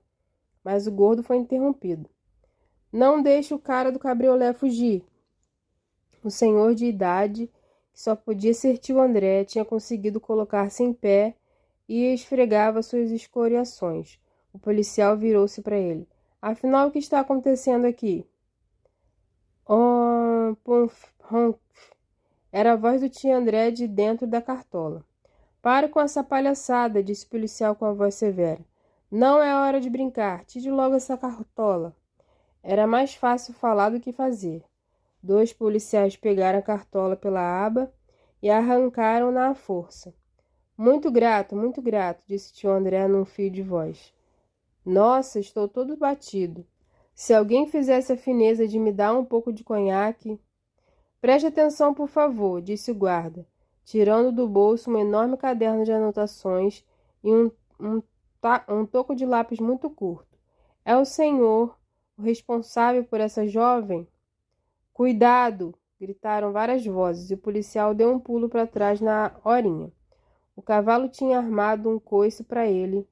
Mas o gordo foi interrompido. Não deixe o cara do cabriolé fugir. O senhor de idade, que só podia ser tio André, tinha conseguido colocar-se em pé e esfregava suas escoriações. O policial virou-se para ele. Afinal, o que está acontecendo aqui? Oh, era a voz do tio André de dentro da cartola. Pare com essa palhaçada, disse o policial com a voz severa. Não é hora de brincar. Tire logo essa cartola. Era mais fácil falar do que fazer. 2 policiais pegaram a cartola pela aba e arrancaram-na à força. Muito grato, disse tio André num fio de voz. Nossa, estou todo batido. Se alguém fizesse a fineza de me dar um pouco de conhaque... Preste atenção, por favor, disse o guarda, tirando do bolso um enorme caderno de anotações e um toco de lápis muito curto. É o senhor o responsável por essa jovem? Cuidado! Gritaram várias vozes e o policial deu um pulo para trás na horinha. O cavalo tinha armado um coice para ele,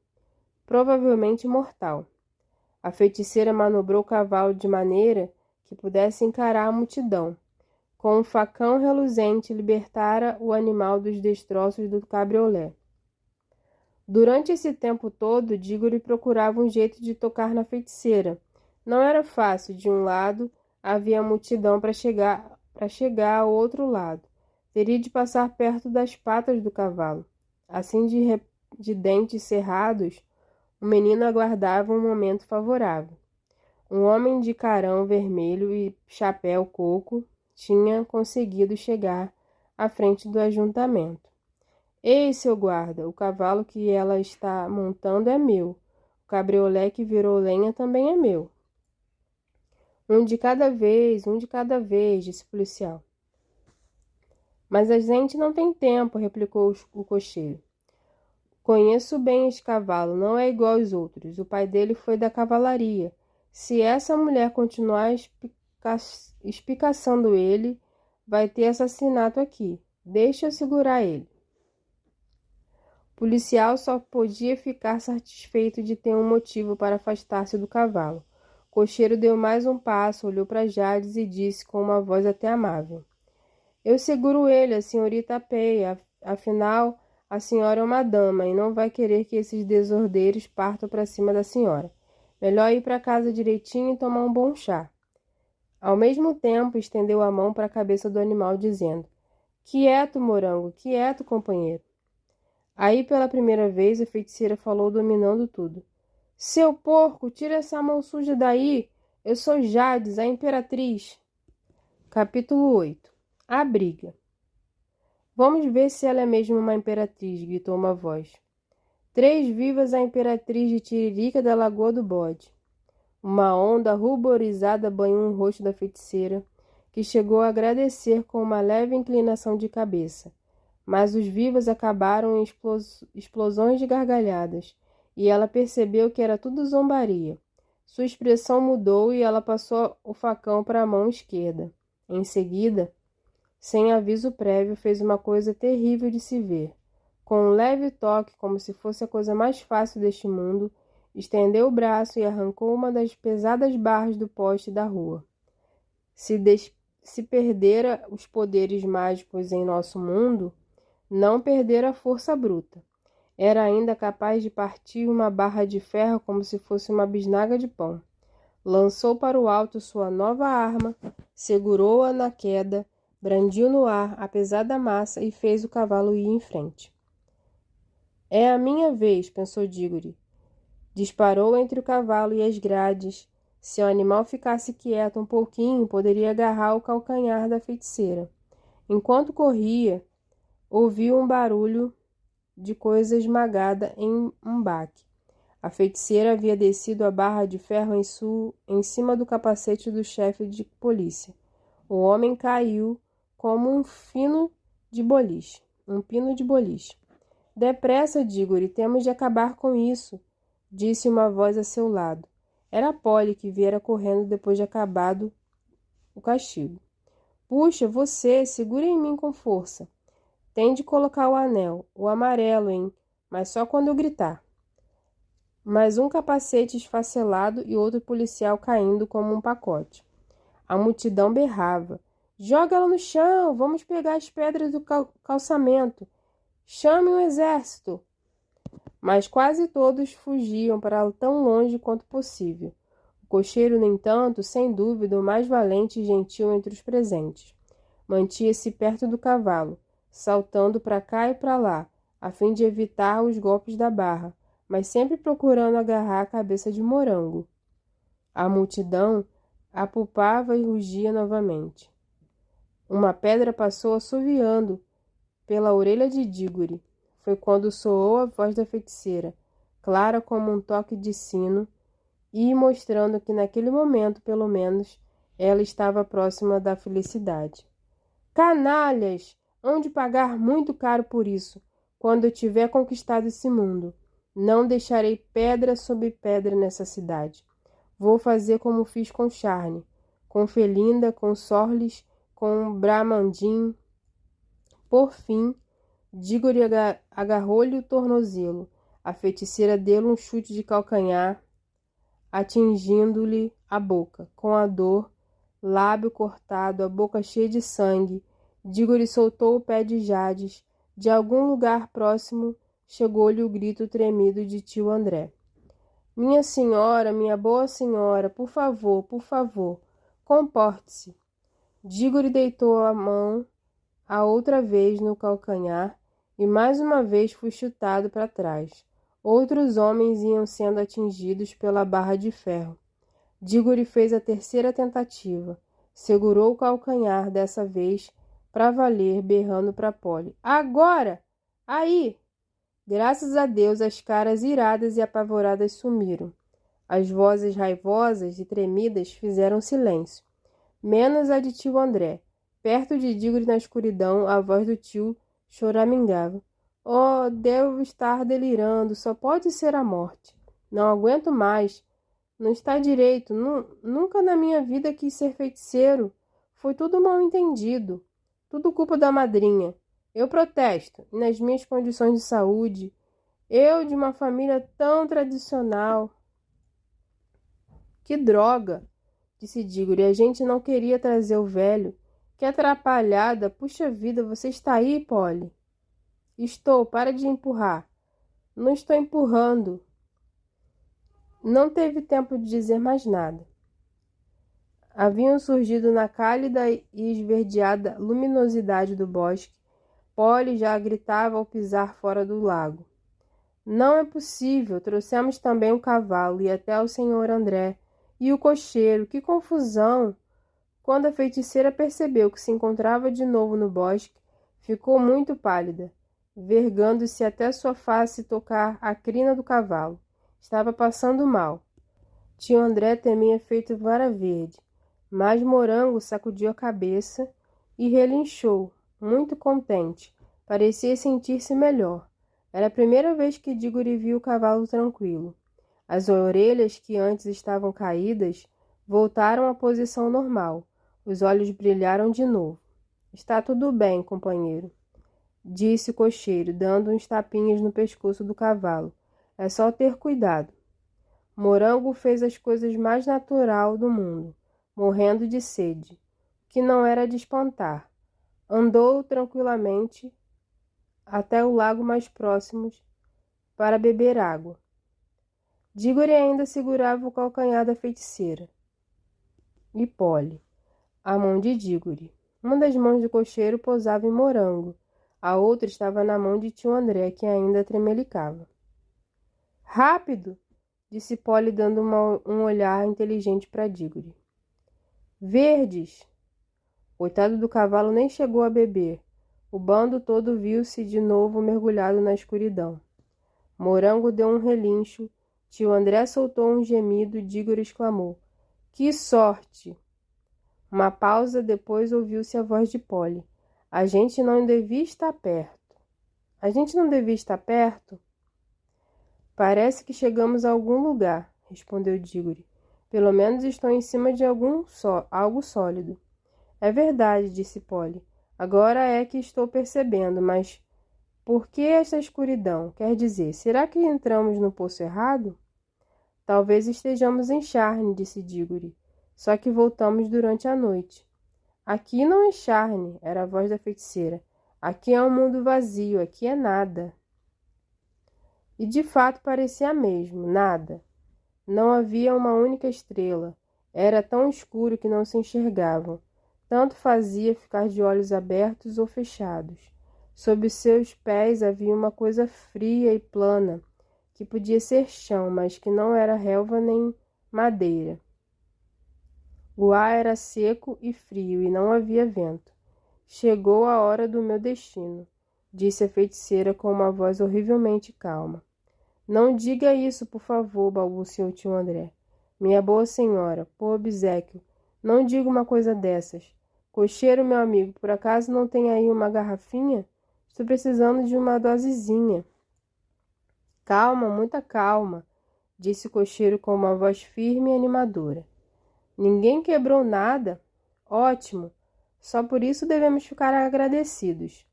provavelmente mortal. A feiticeira manobrou o cavalo de maneira que pudesse encarar a multidão. Com um facão reluzente, libertara o animal dos destroços do cabriolé. Durante esse tempo todo, Dígore procurava um jeito de tocar na feiticeira. Não era fácil. De um lado, havia multidão para chegar ao outro lado. Teria de passar perto das patas do cavalo. Assim, de dentes cerrados, o menino aguardava um momento favorável. Um homem de carão vermelho e chapéu coco tinha conseguido chegar à frente do ajuntamento. Ei, seu guarda, o cavalo que ela está montando é meu. O cabriolé que virou lenha também é meu. Um de cada vez, disse o policial. Mas a gente não tem tempo, replicou o cocheiro. Conheço bem este cavalo, não é igual aos outros. O pai dele foi da cavalaria. Se essa mulher continuar espicaçando ele, vai ter assassinato aqui. Deixa eu segurar ele. O policial só podia ficar satisfeito de ter um motivo para afastar-se do cavalo. O cocheiro deu mais um passo, olhou para Jades e disse com uma voz até amável. Eu seguro ele, a senhorita Peia. Afinal, a senhora é uma dama e não vai querer que esses desordeiros partam para cima da senhora. Melhor ir para casa direitinho e tomar um bom chá. Ao mesmo tempo, estendeu a mão para a cabeça do animal, dizendo, quieto, morango, quieto, companheiro. Aí, pela primeira vez, a feiticeira falou dominando tudo. Seu porco, tira essa mão suja daí! Eu sou Jades, a imperatriz. Capítulo 8. A briga. Vamos ver se ela é mesmo uma imperatriz, gritou uma voz. 3 vivas a imperatriz de Tiririca da Lagoa do Bode. Uma onda ruborizada banhou o rosto da feiticeira, que chegou a agradecer com uma leve inclinação de cabeça. Mas os vivas acabaram em explosões de gargalhadas, e ela percebeu que era tudo zombaria. Sua expressão mudou e ela passou o facão para a mão esquerda. Em seguida, sem aviso prévio, fez uma coisa terrível de se ver. Com um leve toque, como se fosse a coisa mais fácil deste mundo, estendeu o braço e arrancou uma das pesadas barras do poste da rua. Se perdera os poderes mágicos em nosso mundo, não perdera a força bruta. Era ainda capaz de partir uma barra de ferro como se fosse uma bisnaga de pão. Lançou para o alto sua nova arma, segurou-a na queda, brandiu no ar a pesada massa e fez o cavalo ir em frente. É a minha vez, pensou Dígore. Disparou entre o cavalo e as grades. Se o animal ficasse quieto um pouquinho, poderia agarrar o calcanhar da feiticeira. Enquanto corria, ouviu um barulho de coisa esmagada em um baque. A feiticeira havia descido a barra de ferro em cima do capacete do chefe de polícia. O homem caiu como um pino de boliche. Depressa, Dígore, temos de acabar com isso, disse uma voz a seu lado. Era Polly, que viera correndo depois de acabado o castigo. Puxa, você, segura em mim com força. Tem de colocar o anel, o amarelo, hein? Mas só quando eu gritar. Mais um capacete esfacelado e outro policial caindo como um pacote. A multidão berrava. Joga ela no chão, vamos pegar as pedras do calçamento. Chame o exército. Mas quase todos fugiam para tão longe quanto possível. O cocheiro, no entanto, sem dúvida o mais valente e gentil entre os presentes. Mantia-se perto do cavalo, saltando para cá e para lá, a fim de evitar os golpes da barra, mas sempre procurando agarrar a cabeça de Morango. A multidão apupava e rugia novamente. Uma pedra passou assoviando pela orelha de Dígore. Foi quando soou a voz da feiticeira, clara como um toque de sino, e mostrando que naquele momento, pelo menos, ela estava próxima da felicidade. Canalhas! Hão de pagar muito caro por isso, quando eu tiver conquistado esse mundo. Não deixarei pedra sobre pedra nessa cidade. Vou fazer como fiz com Charne, com Felinda, com Sorlis, com Bramandin. Por fim, Dígore agarrou-lhe o tornozelo. A feiticeira deu-lhe um chute de calcanhar, atingindo-lhe a boca. Com a dor, lábio cortado, a boca cheia de sangue, Dígore soltou o pé de Jades. De algum lugar próximo chegou-lhe o grito tremido de tio André. Minha senhora, minha boa senhora, por favor, comporte-se. Dígore deitou a mão a outra vez no calcanhar e mais uma vez foi chutado para trás. Outros homens iam sendo atingidos pela barra de ferro. Dígore fez a terceira tentativa. Segurou o calcanhar dessa vez para valer, berrando para Polly. Agora! Aí! Graças a Deus, as caras iradas e apavoradas sumiram. As vozes raivosas e tremidas fizeram silêncio, menos a de tio André. Perto de Dígore na escuridão, a voz do tio choramingava. Oh, devo estar delirando, só pode ser a morte. Não aguento mais. Não está direito. Nunca na minha vida quis ser feiticeiro. Foi tudo mal entendido. Tudo culpa da madrinha. Eu protesto. E nas minhas condições de saúde, eu de uma família tão tradicional. Que droga, disse Dígore. A gente não queria trazer o velho. Que atrapalhada. Puxa vida, você está aí, Polly? Estou, para de empurrar. Não estou empurrando. Não teve tempo de dizer mais nada. Haviam surgido na cálida e esverdeada luminosidade do bosque. Polly já gritava ao pisar fora do lago. Não é possível. Trouxemos também o cavalo e até o senhor André. E o cocheiro. Que confusão! Quando a feiticeira percebeu que se encontrava de novo no bosque, ficou muito pálida, vergando-se até sua face tocar a crina do cavalo. Estava passando mal. Tio André temia feito vara verde, mas Morango sacudiu a cabeça e relinchou, muito contente. Parecia sentir-se melhor. Era a primeira vez que Dígore viu o cavalo tranquilo. As orelhas, que antes estavam caídas, voltaram à posição normal. Os olhos brilharam de novo. Está tudo bem, companheiro, disse o cocheiro, dando uns tapinhas no pescoço do cavalo. É só ter cuidado. Morango fez as coisas mais natural do mundo, morrendo de sede, que não era de espantar. Andou tranquilamente até o lago mais próximo para beber água. Dígore ainda segurava o calcanhar da feiticeira. E Polly, a mão de Dígore. Uma das mãos do cocheiro pousava em Morango, a outra estava na mão de tio André, que ainda tremelicava. Rápido! Disse Polly, dando um olhar inteligente para Dígore. Verdes! Coitado do cavalo nem chegou a beber. O bando todo viu-se de novo mergulhado na escuridão. Morango deu um relincho. Tio André soltou um gemido e Dígore exclamou. Que sorte! Uma pausa, depois ouviu-se a voz de Polly. A gente não devia estar perto. A gente não devia estar perto? Parece que chegamos a algum lugar, respondeu Dígore. Pelo menos estou em cima de algo sólido. É verdade, disse Polly. Agora é que estou percebendo, mas por que esta escuridão? Quer dizer, será que entramos no poço errado? Talvez estejamos em Charne, disse Diggory. Só que voltamos durante a noite. Aqui não é Charne, era a voz da feiticeira. Aqui é um mundo vazio, aqui é nada. E de fato parecia mesmo, nada. Não havia uma única estrela. Era tão escuro que não se enxergavam. Tanto fazia ficar de olhos abertos ou fechados. Sob os seus pés havia uma coisa fria e plana, que podia ser chão, mas que não era relva nem madeira. O ar era seco e frio e não havia vento. Chegou a hora do meu destino, disse a feiticeira com uma voz horrivelmente calma. Não diga isso, por favor, balbuciou o tio André. Minha boa senhora, por obséquio, não diga uma coisa dessas. Cocheiro, meu amigo, por acaso não tem aí uma garrafinha? Estou precisando de uma dosezinha. Calma, muita calma, disse o cocheiro com uma voz firme e animadora. Ninguém quebrou nada? Ótimo! Só por isso devemos ficar agradecidos.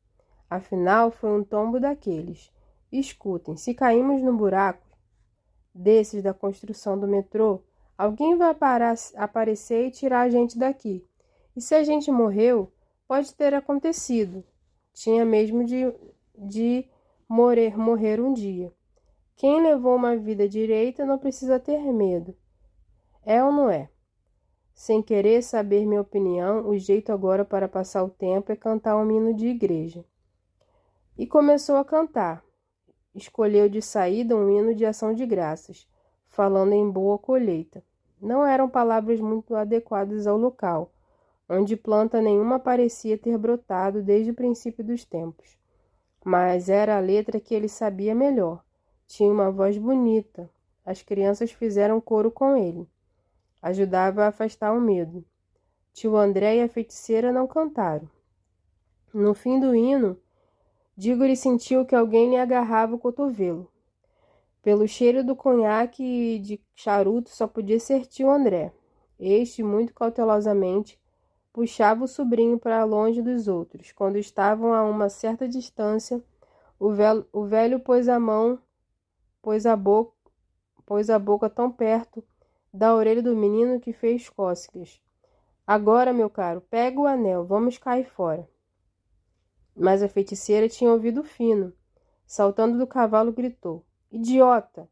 Afinal, foi um tombo daqueles. Escutem, se caímos no buraco desses da construção do metrô, alguém vai aparecer e tirar a gente daqui. E se a gente morreu, pode ter acontecido. Tinha mesmo de morrer um dia. Quem levou uma vida direita não precisa ter medo. É ou não é? Sem querer saber minha opinião, o jeito agora para passar o tempo é cantar um hino de igreja. E começou a cantar. Escolheu de saída um hino de ação de graças, falando em boa colheita. Não eram palavras muito adequadas ao local, onde planta nenhuma parecia ter brotado desde o princípio dos tempos. Mas era a letra que ele sabia melhor. Tinha uma voz bonita. As crianças fizeram coro com ele. Ajudava a afastar o medo. Tio André e a feiticeira não cantaram. No fim do hino, Diggory sentiu que alguém lhe agarrava o cotovelo. Pelo cheiro do conhaque e de charuto só podia ser tio André. Este, muito cautelosamente, puxava o sobrinho para longe dos outros. Quando estavam a uma certa distância, o velho pôs a boca tão perto da orelha do menino que fez cócegas. Agora, meu caro, pega o anel, vamos cair fora. Mas a feiticeira tinha ouvido fino. Saltando do cavalo, gritou. Idiota!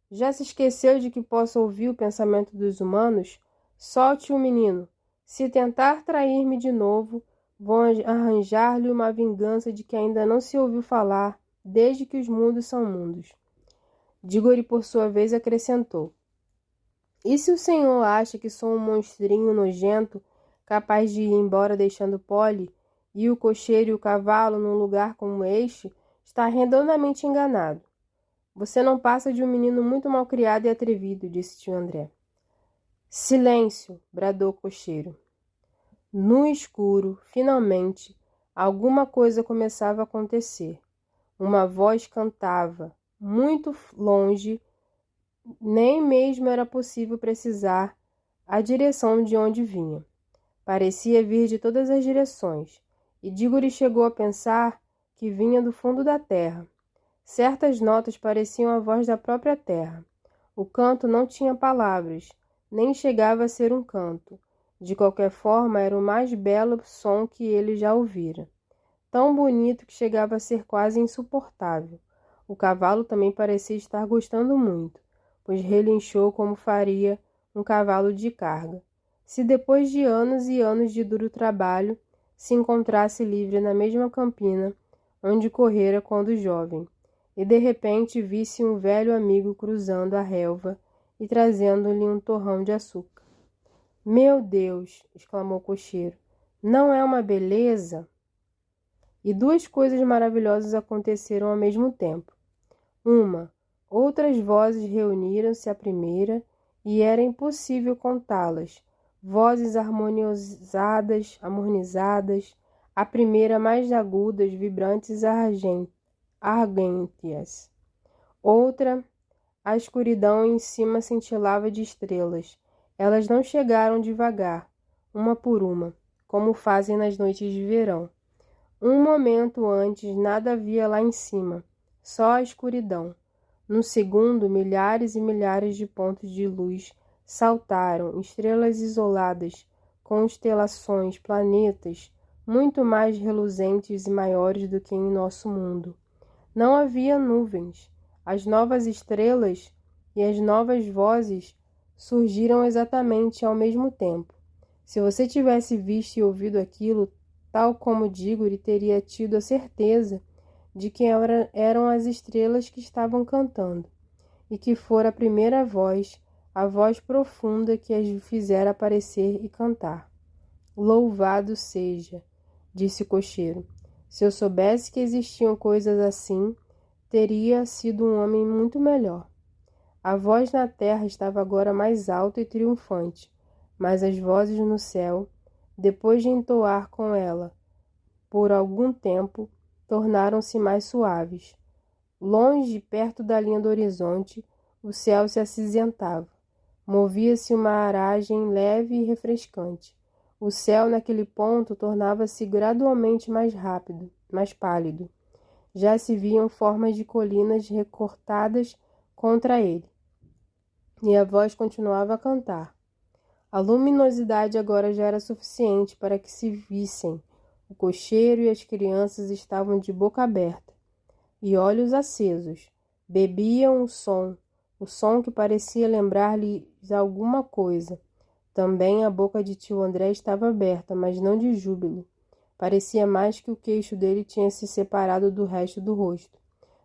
Já se esqueceu de que posso ouvir o pensamento dos humanos? Solte o menino. Se tentar trair-me de novo, vou arranjar-lhe uma vingança de que ainda não se ouviu falar, desde que os mundos são mundos. Diggory, por sua vez, acrescentou. E se o senhor acha que sou um monstrinho nojento, capaz de ir embora deixando Polly e o cocheiro e o cavalo num lugar como este, está redondamente enganado. Você não passa de um menino muito malcriado e atrevido, disse tio André. Silêncio, bradou o cocheiro. No escuro, finalmente, alguma coisa começava a acontecer. Uma voz cantava, muito longe, nem mesmo era possível precisar a direção de onde vinha. Parecia vir de todas as direções, e Diggory chegou a pensar que vinha do fundo da terra. Certas notas pareciam a voz da própria terra. O canto não tinha palavras, nem chegava a ser um canto. De qualquer forma, era o mais belo som que ele já ouvira. Tão bonito que chegava a ser quase insuportável. O cavalo também parecia estar gostando muito, pois relinchou como faria um cavalo de carga. Se depois de anos e anos de duro trabalho, se encontrasse livre na mesma campina onde correra quando jovem, e de repente visse um velho amigo cruzando a relva e trazendo-lhe um torrão de açúcar. Meu Deus! Exclamou o cocheiro. Não é uma beleza? E duas coisas maravilhosas aconteceram ao mesmo tempo. Outras vozes reuniram-se à primeira e era impossível contá-las. Vozes harmonizadas, a primeira mais agudas, vibrantes, argênteas. Outra, a escuridão em cima cintilava de estrelas. Elas não chegaram devagar, uma por uma. como fazem nas noites de verão. Um momento antes, nada havia lá em cima, só a escuridão. No segundo, milhares e milhares de pontos de luz saltaram, estrelas isoladas, constelações, planetas, muito mais reluzentes e maiores do que em nosso mundo. Não havia nuvens. As novas estrelas e as novas vozes surgiram exatamente ao mesmo tempo. Se você tivesse visto e ouvido aquilo, tal como Dígore teria tido a certeza de que eram as estrelas que estavam cantando, e que fora a primeira voz, a voz profunda que as fizera aparecer e cantar. Louvado seja, disse o cocheiro. Se eu soubesse que existiam coisas assim, teria sido um homem muito melhor. A voz na terra estava agora mais alta e triunfante, mas as vozes no céu, depois de entoar com ela por algum tempo, tornaram-se mais suaves. Longe, perto da linha do horizonte, o céu se acinzentava. Movia-se uma aragem leve e refrescante. O céu, naquele ponto, tornava-se gradualmente mais rápido, mais pálido. Já se viam formas de colinas recortadas contra ele. E a voz continuava a cantar. A luminosidade agora já era suficiente para que se vissem. O cocheiro e as crianças estavam de boca aberta e olhos acesos. Bebiam o som que parecia lembrar-lhes alguma coisa. Também a boca de tio André estava aberta, mas não de júbilo. Parecia mais que o queixo dele tinha se separado do resto do rosto.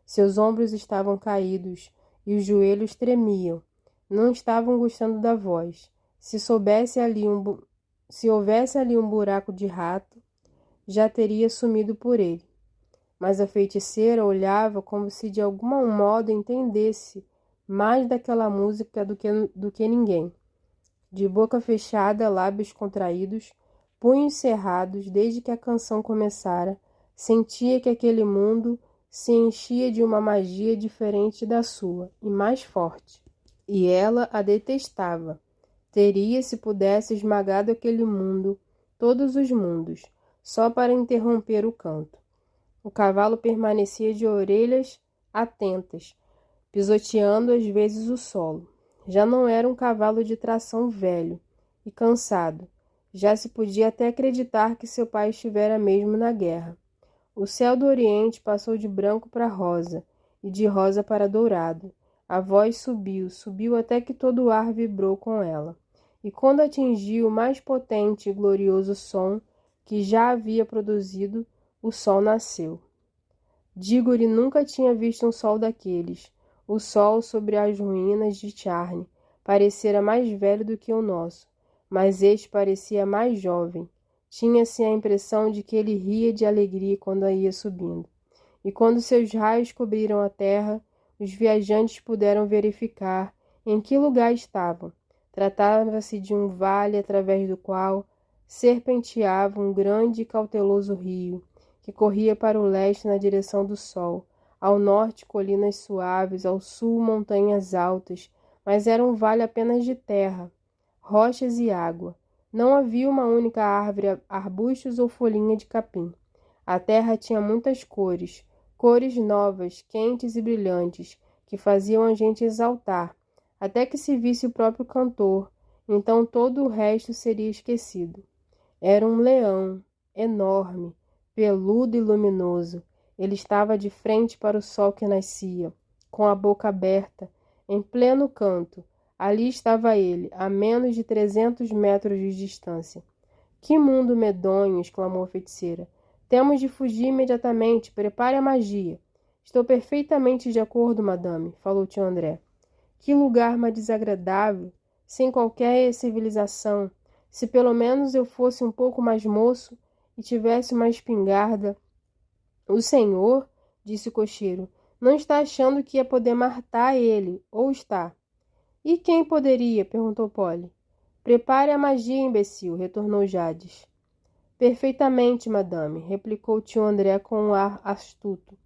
Seus ombros estavam caídos e os joelhos tremiam. Não estavam gostando da voz. Se houvesse ali um buraco de rato, já teria sumido por ele. Mas a feiticeira olhava como se de algum modo entendesse mais daquela música do que ninguém. De boca fechada, lábios contraídos, punhos cerrados, desde que a canção começara, sentia que aquele mundo se enchia de uma magia diferente da sua, e mais forte. E ela a detestava. Teria, se pudesse, esmagado aquele mundo, todos os mundos, só para interromper o canto. O cavalo permanecia de orelhas atentas, pisoteando às vezes o solo. Já não era um cavalo de tração velho e cansado. Já se podia até acreditar que seu pai estivera mesmo na guerra. O céu do Oriente passou de branco para rosa e de rosa para dourado. A voz subiu até que todo o ar vibrou com ela. E quando atingiu o mais potente e glorioso som que já havia produzido, o sol nasceu. Dígore nunca tinha visto um sol daqueles. O sol sobre as ruínas de Charne parecera mais velho do que o nosso, mas este parecia mais jovem. Tinha-se a impressão de que ele ria de alegria quando a ia subindo. E quando seus raios cobriram a terra, os viajantes puderam verificar em que lugar estavam. Tratava-se de um vale através do qual serpenteava um grande e cauteloso rio, que corria para o leste na direção do sol, ao norte colinas suaves, ao sul montanhas altas, mas era um vale apenas de terra, rochas e água. Não havia uma única árvore, arbustos ou folhinha de capim. A terra tinha muitas cores, cores novas, quentes e brilhantes, que faziam a gente exaltar, até que se visse o próprio cantor, então todo o resto seria esquecido. Era um leão, enorme, peludo e luminoso. Ele estava de frente para o sol que nascia, com a boca aberta, em pleno canto. Ali estava ele, a menos de 300 metros de distância. Que mundo medonho! Exclamou a feiticeira. Temos de fugir imediatamente. Prepare a magia. Estou perfeitamente de acordo, madame, falou tio André. Que lugar mais desagradável, sem qualquer civilização. Se pelo menos eu fosse um pouco mais moço e tivesse uma espingarda. O senhor, disse o cocheiro, não está achando que ia poder matar ele, ou está? E quem poderia? Perguntou Polly. Prepare a magia, imbecil, retornou Jades. Perfeitamente, madame, replicou tio André com um ar astuto.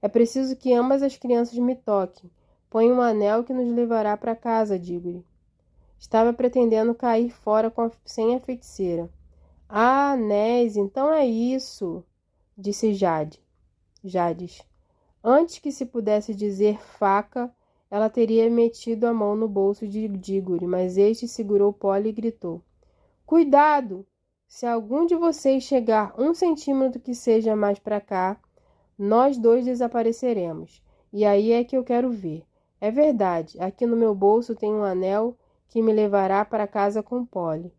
É preciso que ambas as crianças me toquem. Põe um anel que nos levará para casa, digo-lhe. Estava pretendendo cair fora sem a feiticeira. Ah, Nés, então é isso, disse Jades. Antes que se pudesse dizer faca, ela teria metido a mão no bolso de Diggory, mas este segurou Polly e gritou: Cuidado! Se algum de vocês chegar 1 centímetro que seja mais para cá, nós dois desapareceremos. E aí é que eu quero ver. É verdade, aqui no meu bolso tem um anel que me levará para casa com Polly.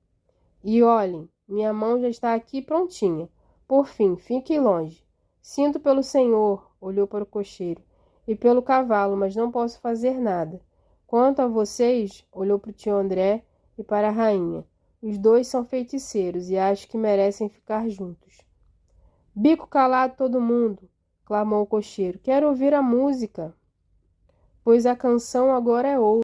E olhem, minha mão já está aqui prontinha. Por fim, fiquem longe. Sinto pelo senhor, olhou para o cocheiro, e pelo cavalo, mas não posso fazer nada. Quanto a vocês, olhou para o tio André e para a rainha. Os dois são feiticeiros e acho que merecem ficar juntos. Bico calado todo mundo, clamou o cocheiro. Quero ouvir a música, pois a canção agora é outra.